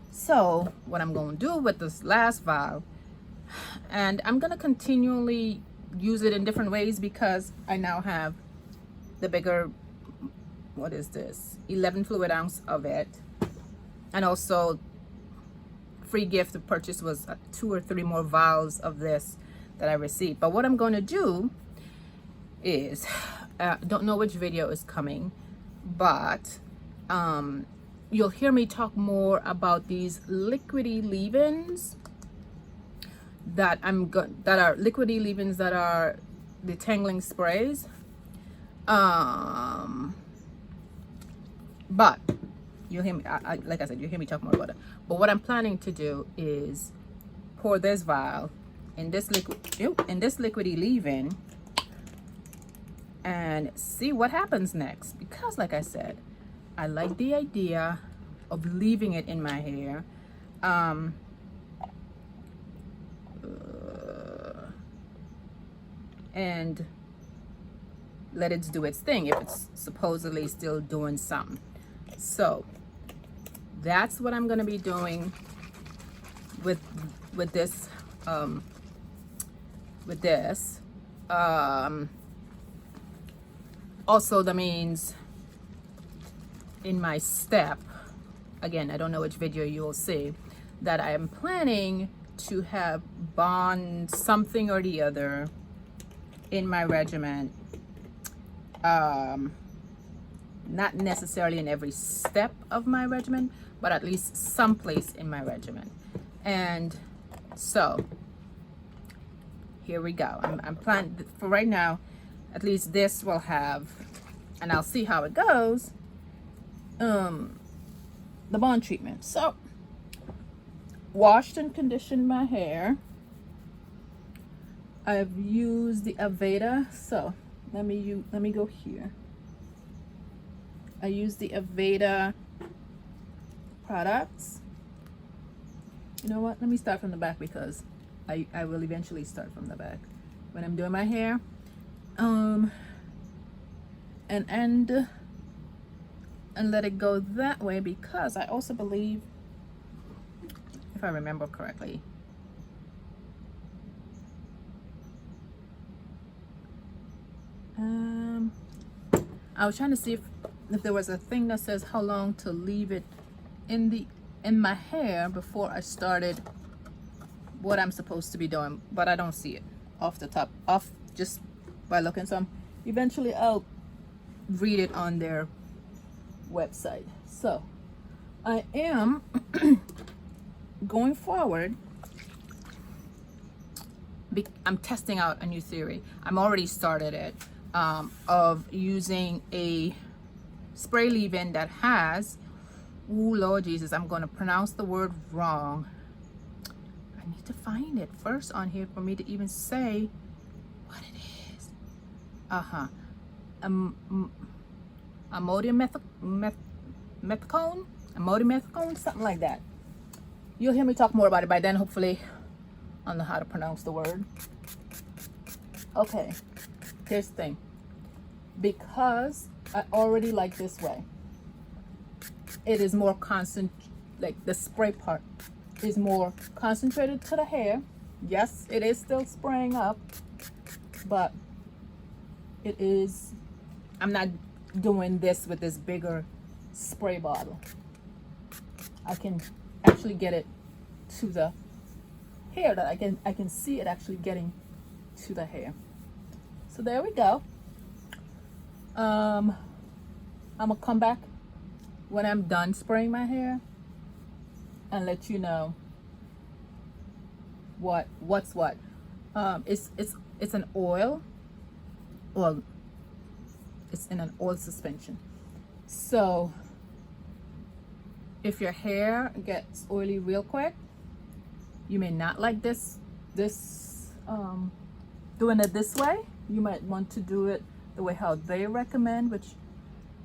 So what I'm going to do with this last vial, and I'm going to continually use it in different ways because I now have the bigger, what is this, 11 fluid ounce of it, and also free gift of purchase was 2 or 3 more vials of this that I received. But what I'm going to do is, don't know which video is coming, but you'll hear me talk more about these liquidy leave-ins that are liquidy leave-ins that are detangling sprays. But you'll hear me, like I said, you'll hear me talk more about it. But what I'm planning to do is pour this vial in this liquidy leave-in and see what happens next, because like I said, I like the idea of leaving it in my hair. And let it do its thing if it's supposedly still doing something. So that's what I'm going to be doing with this also, that means in my step, again, I don't know which video you'll see, that I am planning to have bond something or the other in my regimen. Not necessarily in every step of my regimen, but at least someplace in my regimen. And so here we go. I'm planning for right now, at least this will have, and I'll see how it goes, the bond treatment. So washed and conditioned my hair. I've used the Aveda, so let me go here. I use the Aveda products. You know what, let me start from the back, because I will eventually start from the back when I'm doing my hair. And let it go that way, because I also believe, if I remember correctly, I was trying to see if there was a thing that says how long to leave it in my hair before I started what I'm supposed to be doing, but I don't see it just by looking. So eventually I'll read it on their website. So I am going forward, I'm testing out a new theory. I'm already started it, of using a spray leave-in that has, ooh, Lord Jesus, I'm going to pronounce the word wrong. I need to find it first on here for me to even say what it is. Amodiamethicone, something like that. You'll hear me talk more about it by then, hopefully. I don't know how to pronounce the word. Okay, here's the thing. Because I already like this way, it is more constant, like the spray part is more concentrated to the hair. Yes, it is still spraying up, but it is, I'm not doing this with this bigger spray bottle. I can actually get it to the hair, that I can see it actually getting to the hair. So there we go. I'm gonna come back when I'm done spraying my hair and let you know what's what. It's an oil. Well, it's in an oil suspension. So if your hair gets oily real quick, you may not like this doing it this way. You might want to do it the way how they recommend, which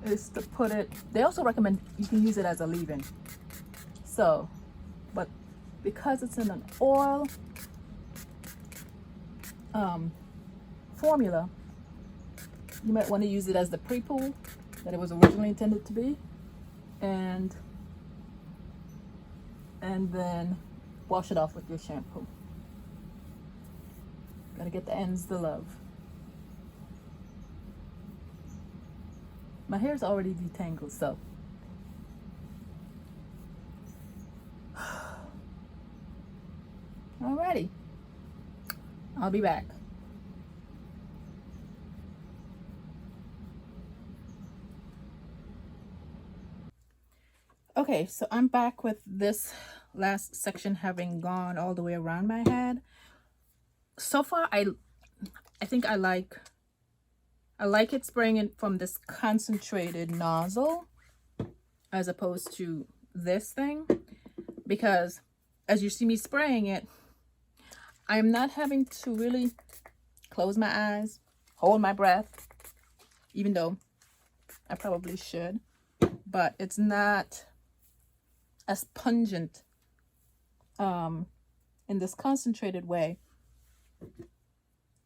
is to put it, they also recommend you can use it as a leave-in. So, but because it's in an oil formula, you might want to use it as the pre-poo that it was originally intended to be, and then wash it off with your shampoo. Gotta get the ends to love. My hair's already detangled, so alrighty, I'll be back. Okay, so I'm back with this last section having gone all the way around my head. So far, I think I like it spraying it from this concentrated nozzle as opposed to this thing, because as you see me spraying it, I'm not having to really close my eyes, hold my breath, even though I probably should, but it's not as pungent in this concentrated way.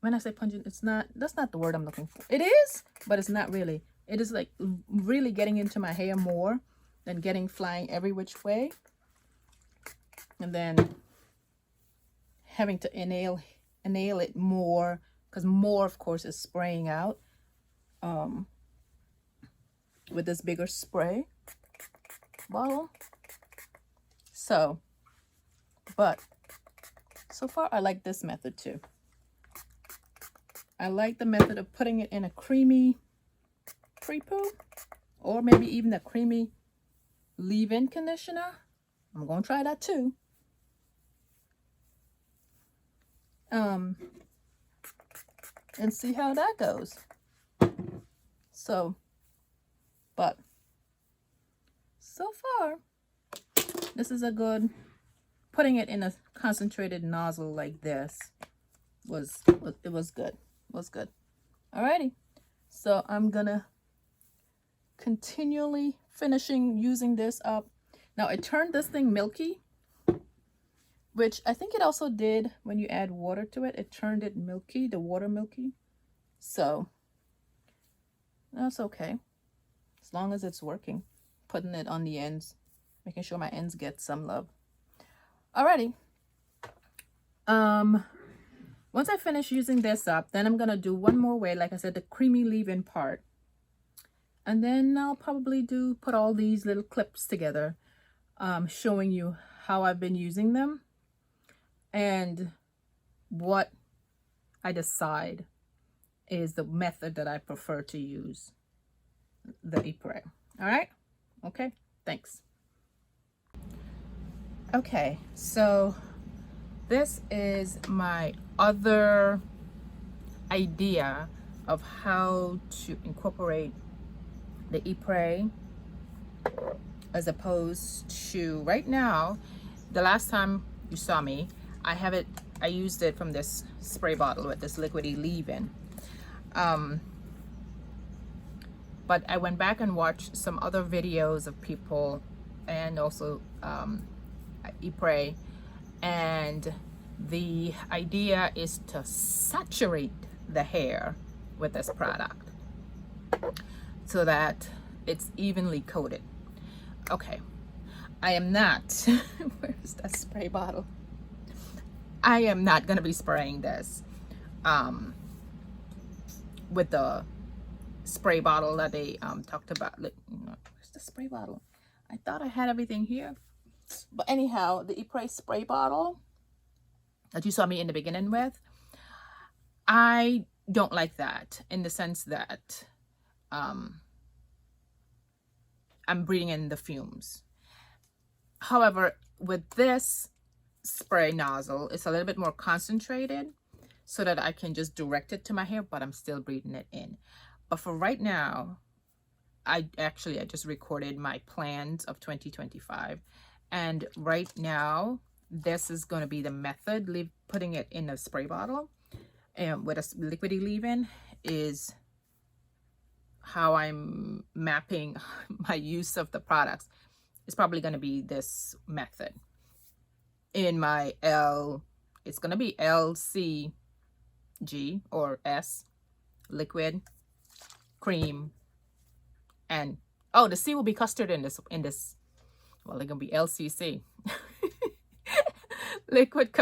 When I say pungent, it's not, that's not the word I'm looking for. It is, but it's not really. It is like really getting into my hair more than getting flying every which way. And then having to inhale it more, because more, of course, is spraying out with this bigger spray bottle. So, but so far I like this method too. I like the method of putting it in a creamy pre-poo, or maybe even a creamy leave-in conditioner. I'm gonna try that too. And see how that goes. So, but so far, this is a good, putting it in a concentrated nozzle like this was good. It was good. Alrighty. So I'm gonna continually finishing using this up. Now it turned this thing milky, which I think it also did when you add water to it. It turned it milky, the water milky. So that's okay, as long as it's working. Putting it on the ends, making sure my ends get some love. Alrighty. Once I finish using this up, then I'm gonna do one more way, like I said, the creamy leave-in part. And then I'll probably put all these little clips together, showing you how I've been using them and what I decide is the method that I prefer to use, the Epres. All right? Okay, thanks. Okay, so this is my other idea of how to incorporate the Epres, as opposed to right now. The last time you saw me, I used it from this spray bottle with this liquidy leave-in. But I went back and watched some other videos of people, and also Epres, and the idea is to saturate the hair with this product so that it's evenly coated. Okay, I am not, where's that spray bottle? I am not going to be spraying this with the spray bottle that they talked about. Look, where's the spray bottle? I thought I had everything here. But anyhow, the Epres spray bottle that you saw me in the beginning with, I don't like that in the sense that I'm breathing in the fumes. However, with this spray nozzle, it's a little bit more concentrated so that I can just direct it to my hair, but I'm still breathing it in. But for right now, I just recorded my plans of 2025. And right now, this is going to be the method. Putting it in a spray bottle and with a liquidy leave-in is how I'm mapping my use of the products. It's probably going to be this method. In my it's going to be LCG or S, liquid, cream, and oh, the C will be custard in this. Well, they're going to be LCC. Liquid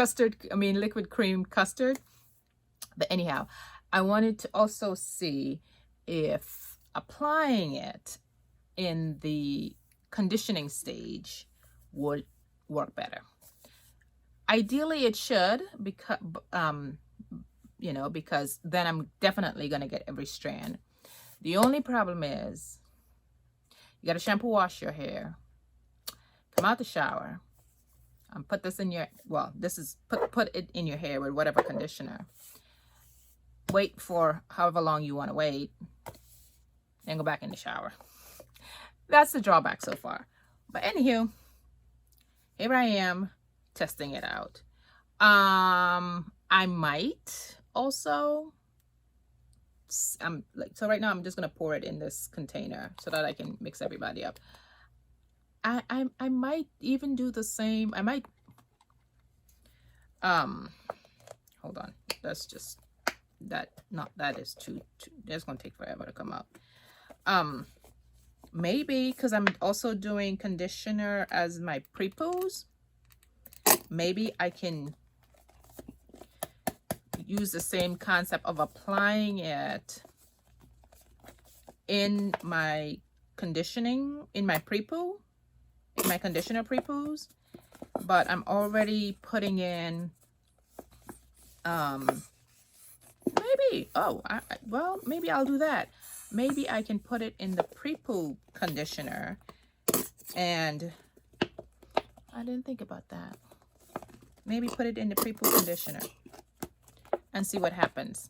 cream custard. But anyhow, I wanted to also see if applying it in the conditioning stage would work better. Ideally it should, because because then I'm definitely going to get every strand. The only problem is you got to shampoo wash your hair, come out the shower, and put this in your, put it in your hair with whatever conditioner. Wait for however long you want to wait, then go back in the shower. That's the drawback so far. But anywho, here I am testing it out. I might also, so right now I'm just gonna pour it in this container so that I can mix everybody up. I might even do the same. I might hold on, that's just that is too that's gonna take forever to come out. Maybe because I'm also doing conditioner as my pre-poos, maybe I can use the same concept of applying it in my conditioning, in my pre-poo, in my conditioner pre-poos, but I'm already putting in maybe, well, maybe I'll do that. Maybe I can put it in the pre-poo conditioner, and I didn't think about that. Maybe put it in the pre-poo conditioner and see what happens.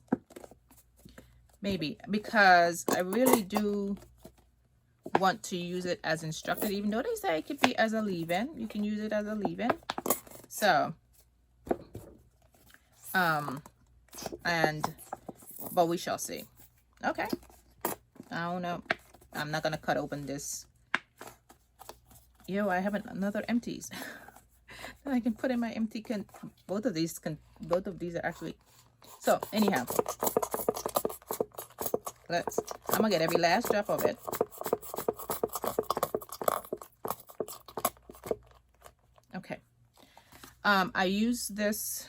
Maybe, because I really do want to use it as instructed, even though they say it could be as a leave-in. You can use it as a leave-in. So, but we shall see. Okay. I don't know. I'm not gonna cut open this. I have another empties that I can put in my empty can. Both of these are actually. So anyhow, I'm gonna get every last drop of it. Okay. I used this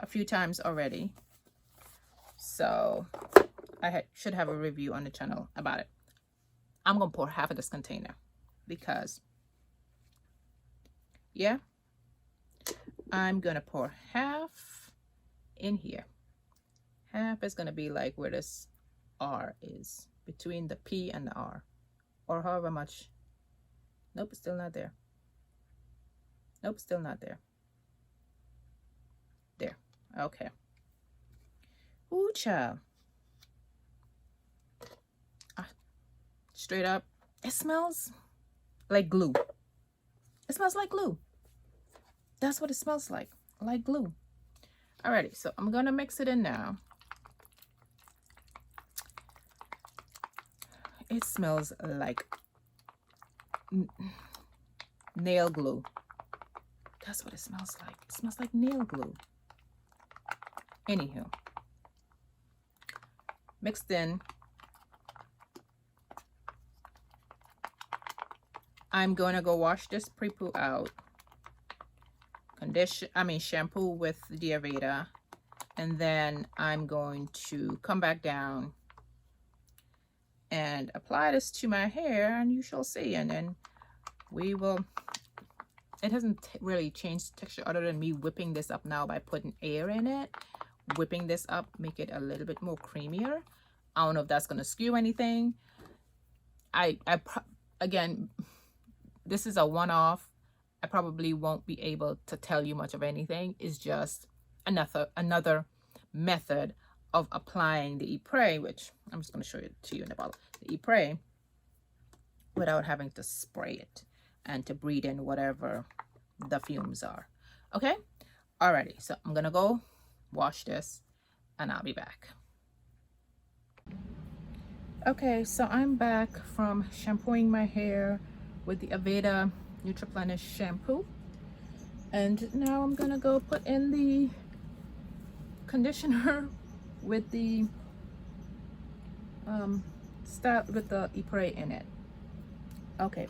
a few times already, so I should have a review on the channel about it. I'm gonna pour half of this container because, yeah, I'm gonna pour half in here. Half is gonna be like where this R is, between the P and the R, or however much. Nope, it's still not there. Nope, still not there. There. Okay. Ooh, child. Straight up, it smells like glue. It smells like glue. That's what it smells like glue. Alrighty, so I'm gonna mix it in now. It smells like nail glue. That's what it smells like. It smells like nail glue. Anywho, mixed in. I'm going to go wash this pre-poo out, shampoo with the Aveda, and then I'm going to come back down and apply this to my hair, and you shall see. And then we will, it hasn't really changed texture other than me whipping this up now by putting air in it. Whipping this up, make it a little bit more creamier. I don't know if that's going to skew anything. Again, this is a one-off. I probably won't be able to tell you much of anything. It's just another method of applying the Epres, which I'm just going to show it to you in the bottle. The Epres without having to spray it and to breathe in whatever the fumes are. Okay? Alrighty, so I'm going to go wash this and I'll be back. Okay, so I'm back from shampooing my hair with the Aveda Nutriplenish shampoo, and now I'm gonna go put in the conditioner with the Epres in it. Okay,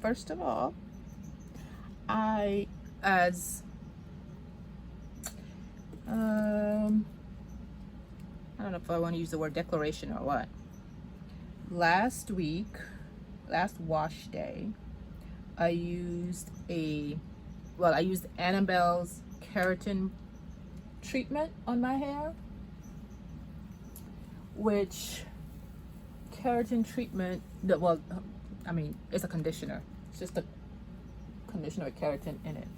first of all, I don't know if I want to use the word declaration or what. Last wash day, I used Annabelle's keratin treatment on my hair, which keratin treatment, it's a conditioner. It's just a conditioner with keratin in it.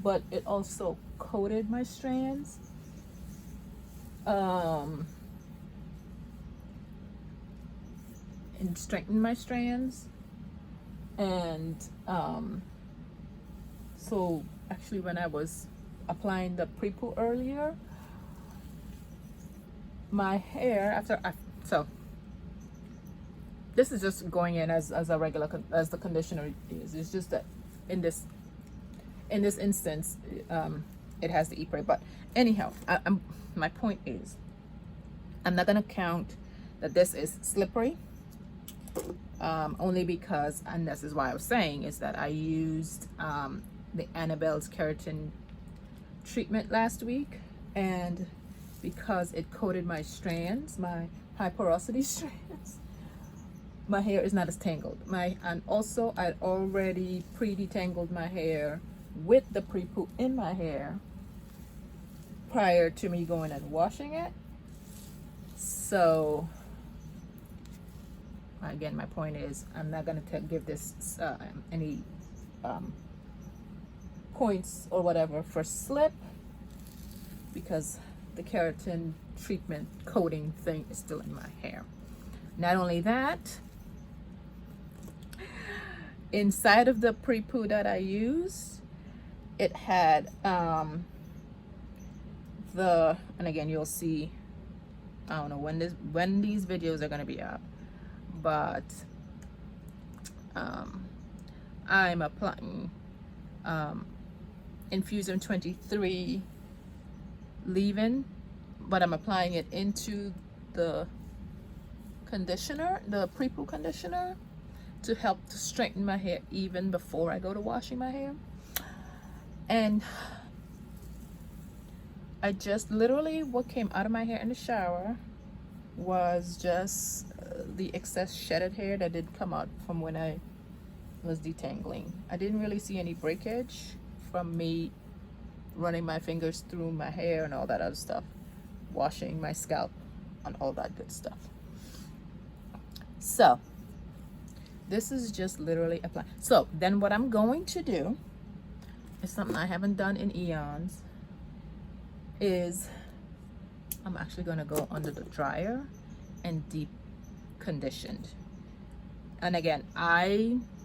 But it also coated my strands. And strengthened my strands. And so actually when I was applying the pre-poo earlier, my hair so this is just going in as a regular as the conditioner is. It's just that in this instance it has the Epres. But anyhow, my point is, I'm not gonna count that this is slippery, only because, and this is why I was saying, is that I used the Annabelle's keratin treatment last week, and because it coated my strands, my high porosity strands, my hair is not as tangled. And also I'd already pre-detangled my hair with the pre-poo in my hair prior to me going and washing it. So again, my point is, I'm not going to give this any points or whatever for slip, because the keratin treatment coating thing is still in my hair. Not only that, inside of the pre-poo that I used, it had and again, you'll see, I don't know when these videos are going to be up, but I'm applying Infusion 23 leave-in, but I'm applying it into the conditioner, the pre-poo conditioner, to help to straighten my hair even before I go to washing my hair. And I just literally, what came out of my hair in the shower was just the excess shedded hair that did come out from when I was detangling. I didn't really see any breakage from me running my fingers through my hair and all that other stuff, washing my scalp and all that good stuff. So this is just literally applying. So then what I'm going to do is something I haven't done in eons, is I'm actually going to go under the dryer and deep conditioned. And again,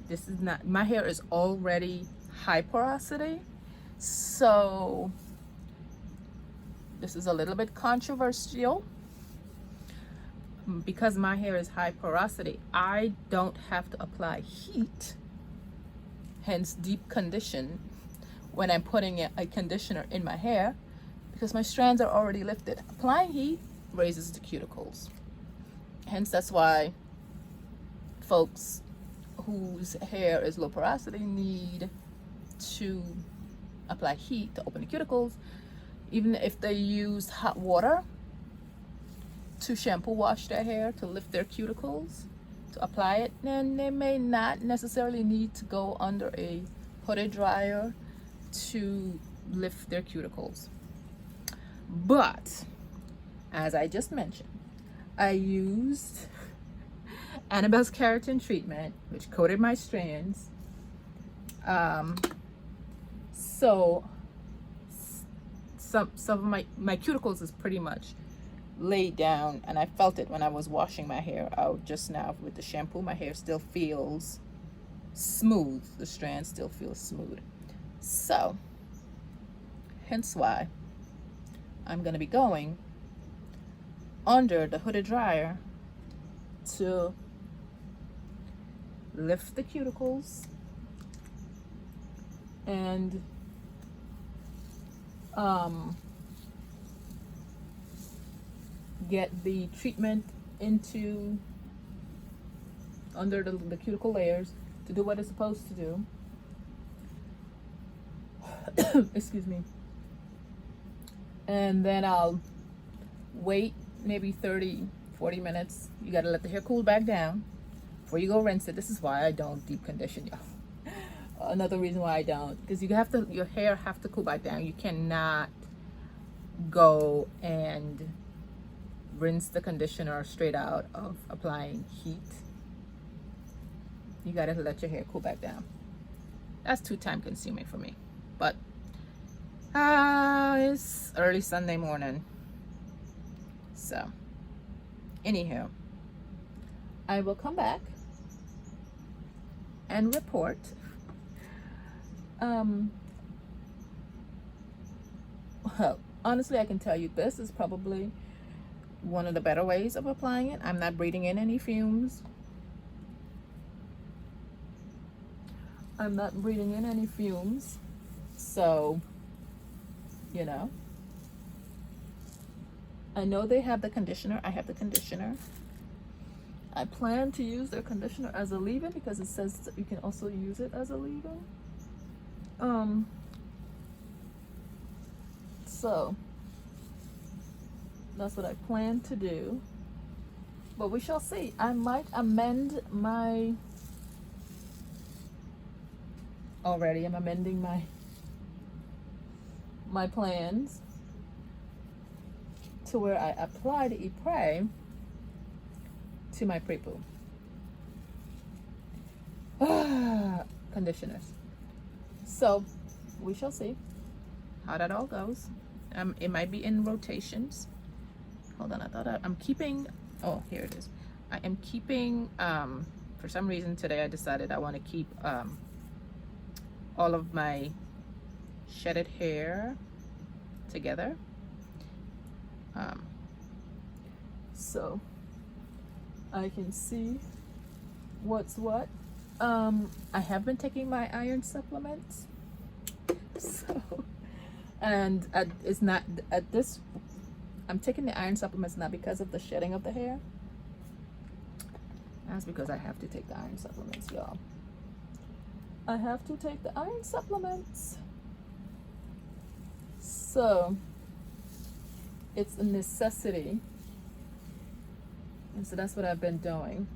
this is not, my hair is already high porosity, so this is a little bit controversial. Because my hair is high porosity, I don't have to apply heat, hence deep condition, when I'm putting a conditioner in my hair, because my strands are already lifted. Applying heat raises the cuticles. Hence, that's why folks whose hair is low porosity need to apply heat to open the cuticles. Even if they use hot water to shampoo wash their hair to lift their cuticles, to apply it, then they may not necessarily need to go under a hooded dryer to lift their cuticles. But as I just mentioned, I used Annabelle's keratin treatment, which coated my strands. So some of my cuticles is pretty much laid down, and I felt it when I was washing my hair out just now with the shampoo. My hair still feels smooth. The strand still feels smooth. So hence why I'm going to be going under the hooded dryer to lift the cuticles and get the treatment into under the cuticle layers to do what it's supposed to do. Excuse me. And then I'll wait maybe 30-40 minutes. You got to let the hair cool back down before you go rinse it. This is why I don't deep condition, y'all. Another reason why I don't, because your hair have to cool back down. You cannot go and rinse the conditioner straight out of applying heat. You got to let your hair cool back down. That's too time consuming for me. But it's early Sunday morning. So anyhow, I will come back and report. Well, honestly, I can tell you this is probably one of the better ways of applying it. I'm not breathing in any fumes. I'm not breathing in any fumes. So, you know, I know they have the conditioner. I have the conditioner. I plan to use their conditioner as a leave-in because it says that you can also use it as a leave-in. So that's what I plan to do. But we shall see. I might amend my already. I'm amending my plans to where I apply the Epres to my pre-poo conditioners. So we shall see how that all goes. It might be in rotations. Hold on, I thought I'm keeping, oh, here it is. I am keeping, for some reason today I decided I want to keep all of my shedded hair together. So I can see what's what. I have been taking my iron supplements. So, and it's not at this, I'm taking the iron supplements not because of the shedding of the hair. That's because I have to take the iron supplements, y'all. I have to take the iron supplements. So it's a necessity. And so that's what I've been doing.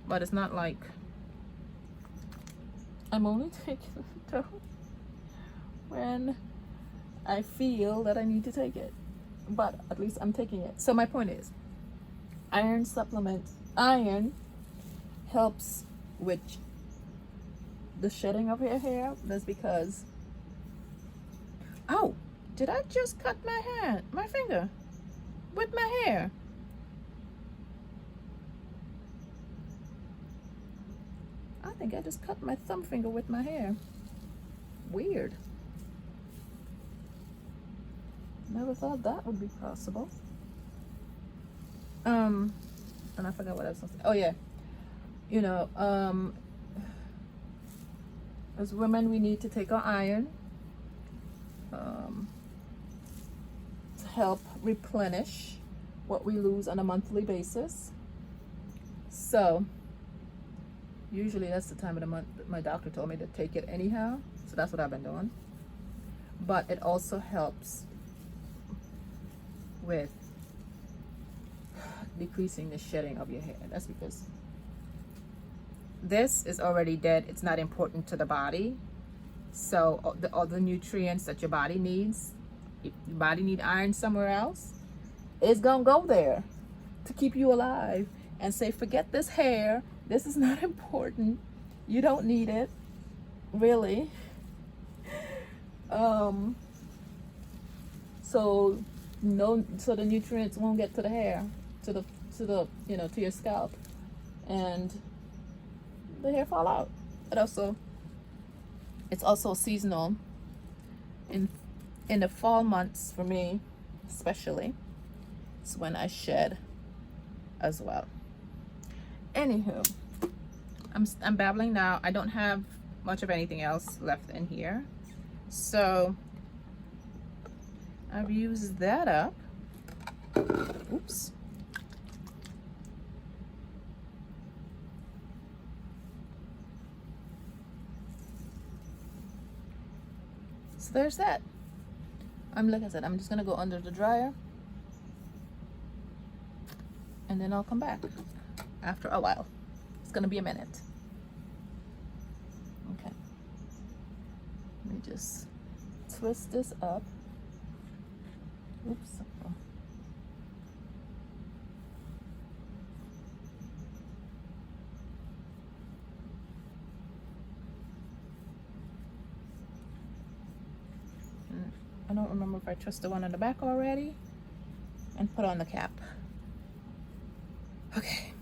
But it's not like I'm only taking it though when I feel that I need to take it. But at least I'm taking it. So my point is, iron supplements, iron helps with the shedding of your hair. That's because, oh, did I just cut my finger with my hair? I think I just cut my thumb finger with my hair. Weird. Never thought that would be possible. And I forgot what I was supposed to say. Oh yeah. You know, as women we need to take our iron to help replenish what we lose on a monthly basis. So Usually that's the time of the month that my doctor told me to take it anyhow, so that's what I've been doing. But it also helps with decreasing the shedding of your hair. That's because this is already dead. It's not important to the body. So all the nutrients that your body needs, if your body need iron somewhere else, it's gonna go there to keep you alive and say, forget this hair. This is not important. You don't need it, really. So the nutrients won't get to the hair, to the to your scalp, and the hair fall out. But also, it's also seasonal. In the fall months, for me especially, it's when I shed as well. Anywho, I'm babbling now. I don't have much of anything else left in here, so I've used that up. Oops. So there's that. Like I said, I'm just gonna go under the dryer, and then I'll come back after a while. It's gonna be a minute. Okay. Let me just twist this up. Oops. I don't remember if I twisted one on the back already and put on the cap. Okay.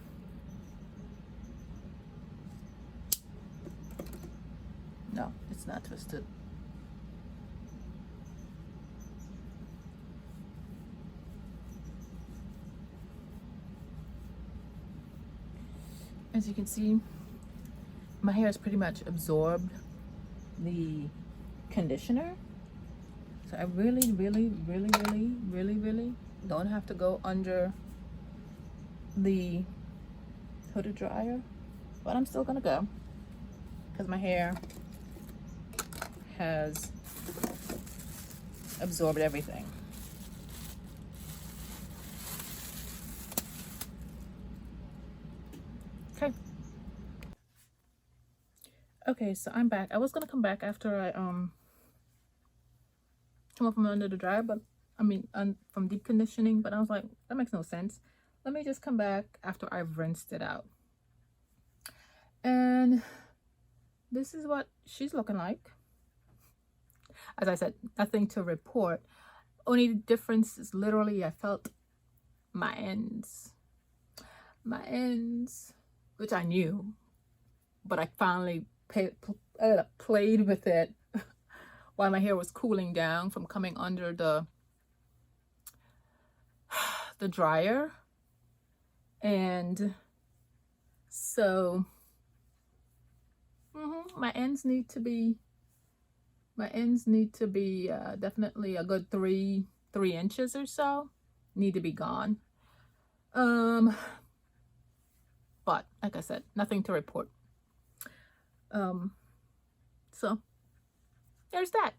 No, it's not twisted. As you can see, my hair has pretty much absorbed the conditioner. So I really don't have to go under the hooded dryer, but I'm still gonna go because my hair has absorbed everything. Okay. Okay, so I'm back. I was gonna come back after I come up from under the dryer, but I mean from deep conditioning, but I was like, that makes no sense. Let me just come back after I've rinsed it out. And this is what she's looking like. As I said, nothing to report. Only difference is literally I felt my ends, which I knew, but I finally played with it while my hair was cooling down from coming under the dryer. And so my ends need to be definitely a good 3 inches or so need to be gone. But like I said, nothing to report. So there's that.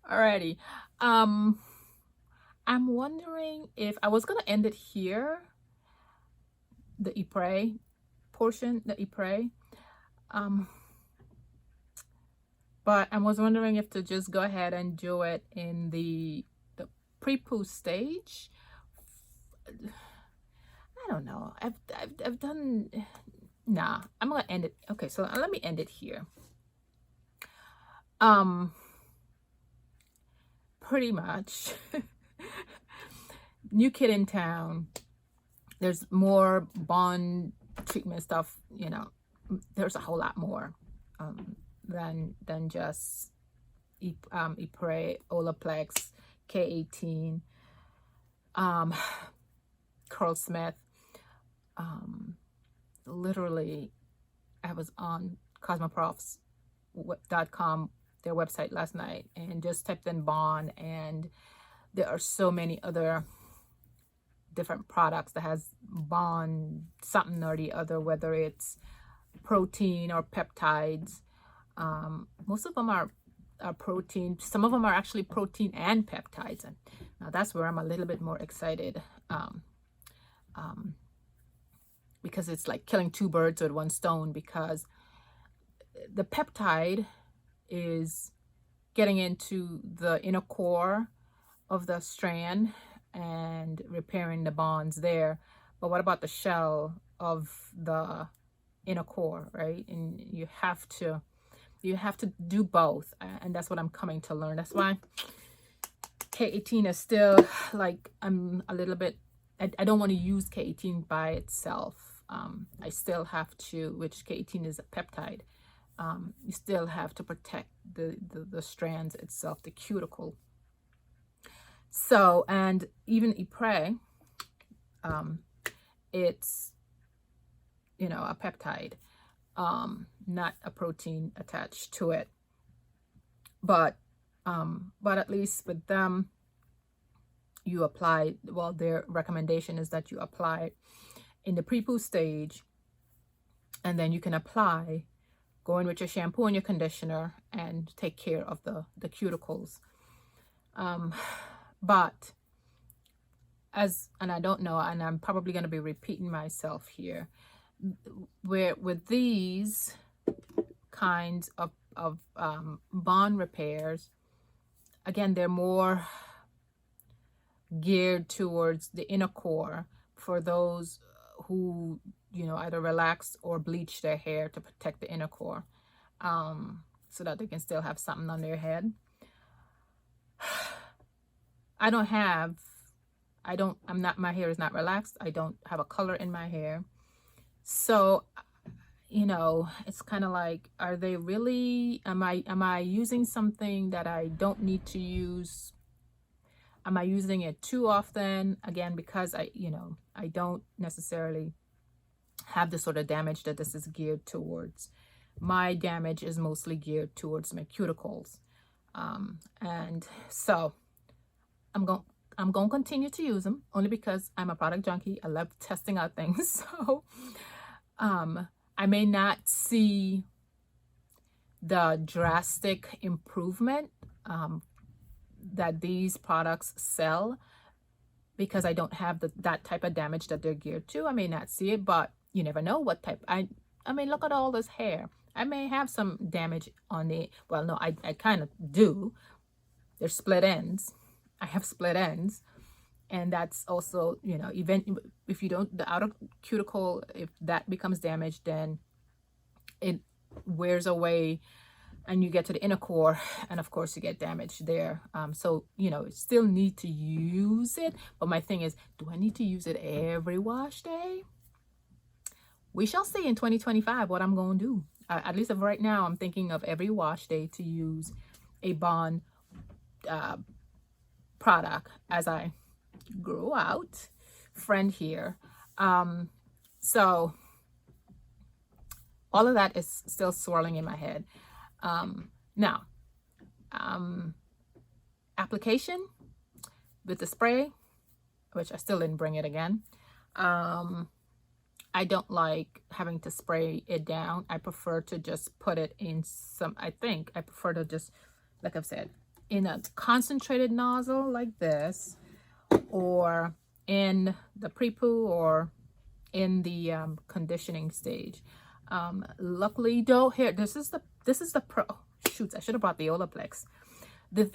Alrighty. I'm wondering if I was gonna end it here, the Epres portion, the Epres. But I was wondering if to just go ahead and do it in the pre-poo stage. I don't know. I've done. Nah, I'm gonna end it. Okay, so let me end it here. Pretty much. New kid in town. There's more bond treatment stuff. You know, there's a whole lot more than just Epres, Olaplex, K18, Curl Smith. Literally, I was on cosmoprofs.com, their website last night, and just typed in bond, and there are so many other different products that has bond something or the other, whether it's protein or peptides. Most of them are protein. Some of them are actually protein and peptides, and now that's where I'm a little bit more excited, because it's like killing two birds with one stone, because the peptide is getting into the inner core of the strand and repairing the bonds there. But what about the shell of the inner core, right? And you have to do both, and that's what I'm coming to learn. That's why K18 is still like, I'm a little bit, I don't want to use K18 by itself. I still have to, which K18 is a peptide, you still have to protect the strands itself, the cuticle. So, and even Epres, it's, you know, a peptide, not a protein attached to it. But at least with them, you apply, well, their recommendation is that you apply in the pre-poo stage, and then you can apply, go in with your shampoo and your conditioner and take care of the cuticles. But and I don't know, and I'm probably going to be repeating myself here, where with these kinds of bond repairs, again, they're more geared towards the inner core for those who, you know, either relax or bleach their hair to protect the inner core, so that they can still have something on their head. My hair is not relaxed. I don't have a color in my hair. So, you know, it's kind of like, are they really, am I using something that I don't need to use? Am I using it too often? Again, because I don't necessarily have the sort of damage that this is geared towards. My damage is mostly geared towards my cuticles. And so I'm going to continue to use them, only because I'm a product junkie. I love testing out things. So I may not see the drastic improvement that these products sell, because I don't have that type of damage that they're geared to. I may not see it, but you never know what type. I mean, look at all this hair. I may have some damage on it. Well, no, I kind of do. There's split ends. I have split ends. And that's also, you know, if you don't, the outer cuticle, if that becomes damaged, then it wears away and you get to the inner core, and of course you get damaged there. So, you know, still need to use it. But my thing is, do I need to use it every wash day? We shall see in 2025 what I'm going to do. At least of right now, I'm thinking of every wash day to use a Bond product as I grow out. Friend here. So all of that is still swirling in my head. Now, application with the spray, which I still didn't bring it again. I don't like having to spray it down. I prefer to just put it in I prefer to just, like I've said, in a concentrated nozzle like this, or in the pre-poo, or in the conditioning stage. Luckily though, here, this is the pro. Shoots, I should have brought the Olaplex. The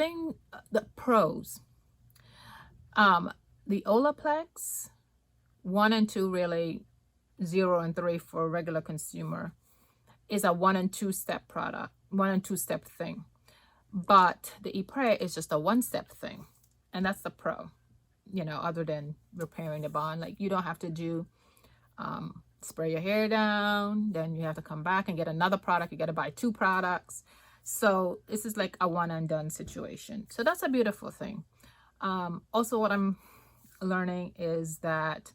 pros, the Olaplex 1 and 2, really 0 and 3 for a regular consumer, is a 1 and 2 step product, 1 and 2 step thing. But the Epres is just a 1-step thing, and that's the pro. You know, other than repairing the bond, like you don't have to do spray your hair down, then you have to come back and get another product. You got to buy 2 products. So this is like a one and done situation. So that's a beautiful thing. Also, what I'm learning is that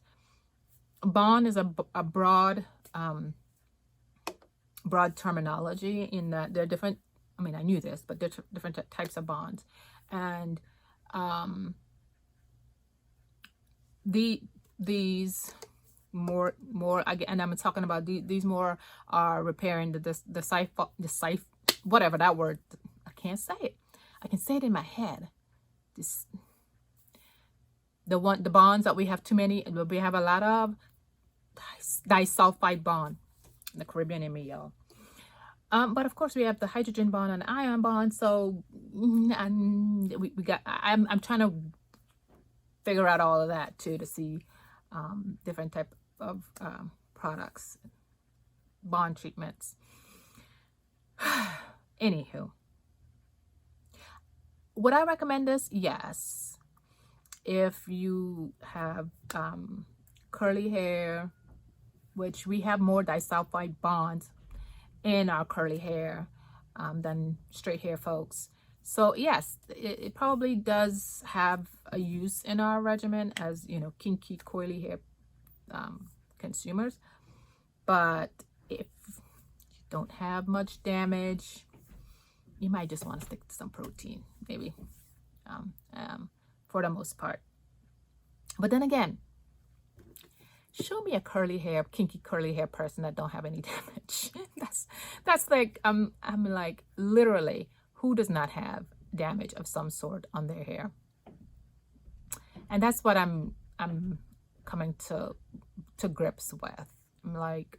Bond is a broad terminology, in that there are different, I mean, I knew this, but there are different types of bonds. And these and I'm talking about these more are repairing whatever that word, I can't say it. I can say it in my head. This, the bonds that we have too many, we have a lot of disulfide bond in the Caribbean in me, y'all. But of course we have the hydrogen bond and ion bond. So and we got, I'm trying to figure out all of that too, to see different type of products, bond treatments. Anywho, would I recommend this? Yes. If you have curly hair, which we have more disulfide bonds in our curly hair than straight hair folks. So yes, it probably does have a use in our regimen as, you know, kinky, coily hair consumers. But if you don't have much damage, you might just want to stick to some protein, maybe, for the most part. But then again, show me a curly hair, kinky curly hair person that don't have any damage. that's like, I'm like, literally, who does not have damage of some sort on their hair? And that's what I'm coming to grips with. I'm like,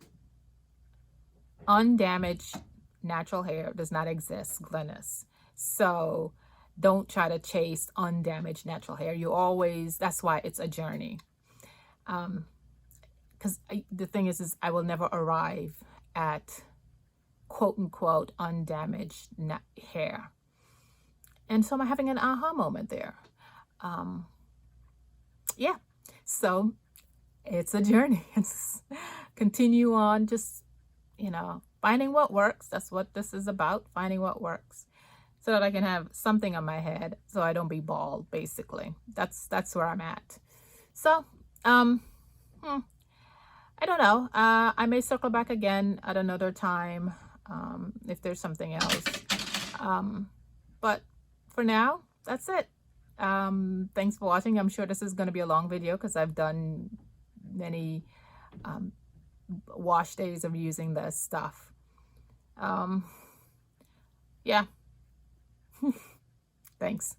undamaged natural hair does not exist, Glennis. So don't try to chase undamaged natural hair. You always, that's why it's a journey. Because the thing is I will never arrive at quote unquote undamaged hair. And so I'm having an aha moment there. Yeah, so it's a journey. It's continue on, just, you know, finding what works. That's what this is about, finding what works, so that I can have something on my head so I don't be bald, basically. That's where I'm at. So I don't know. I may circle back again at another time if there's something else. But for now, that's it. Thanks for watching. I'm sure this is going to be a long video because I've done many wash days of using this stuff. Yeah. Thanks.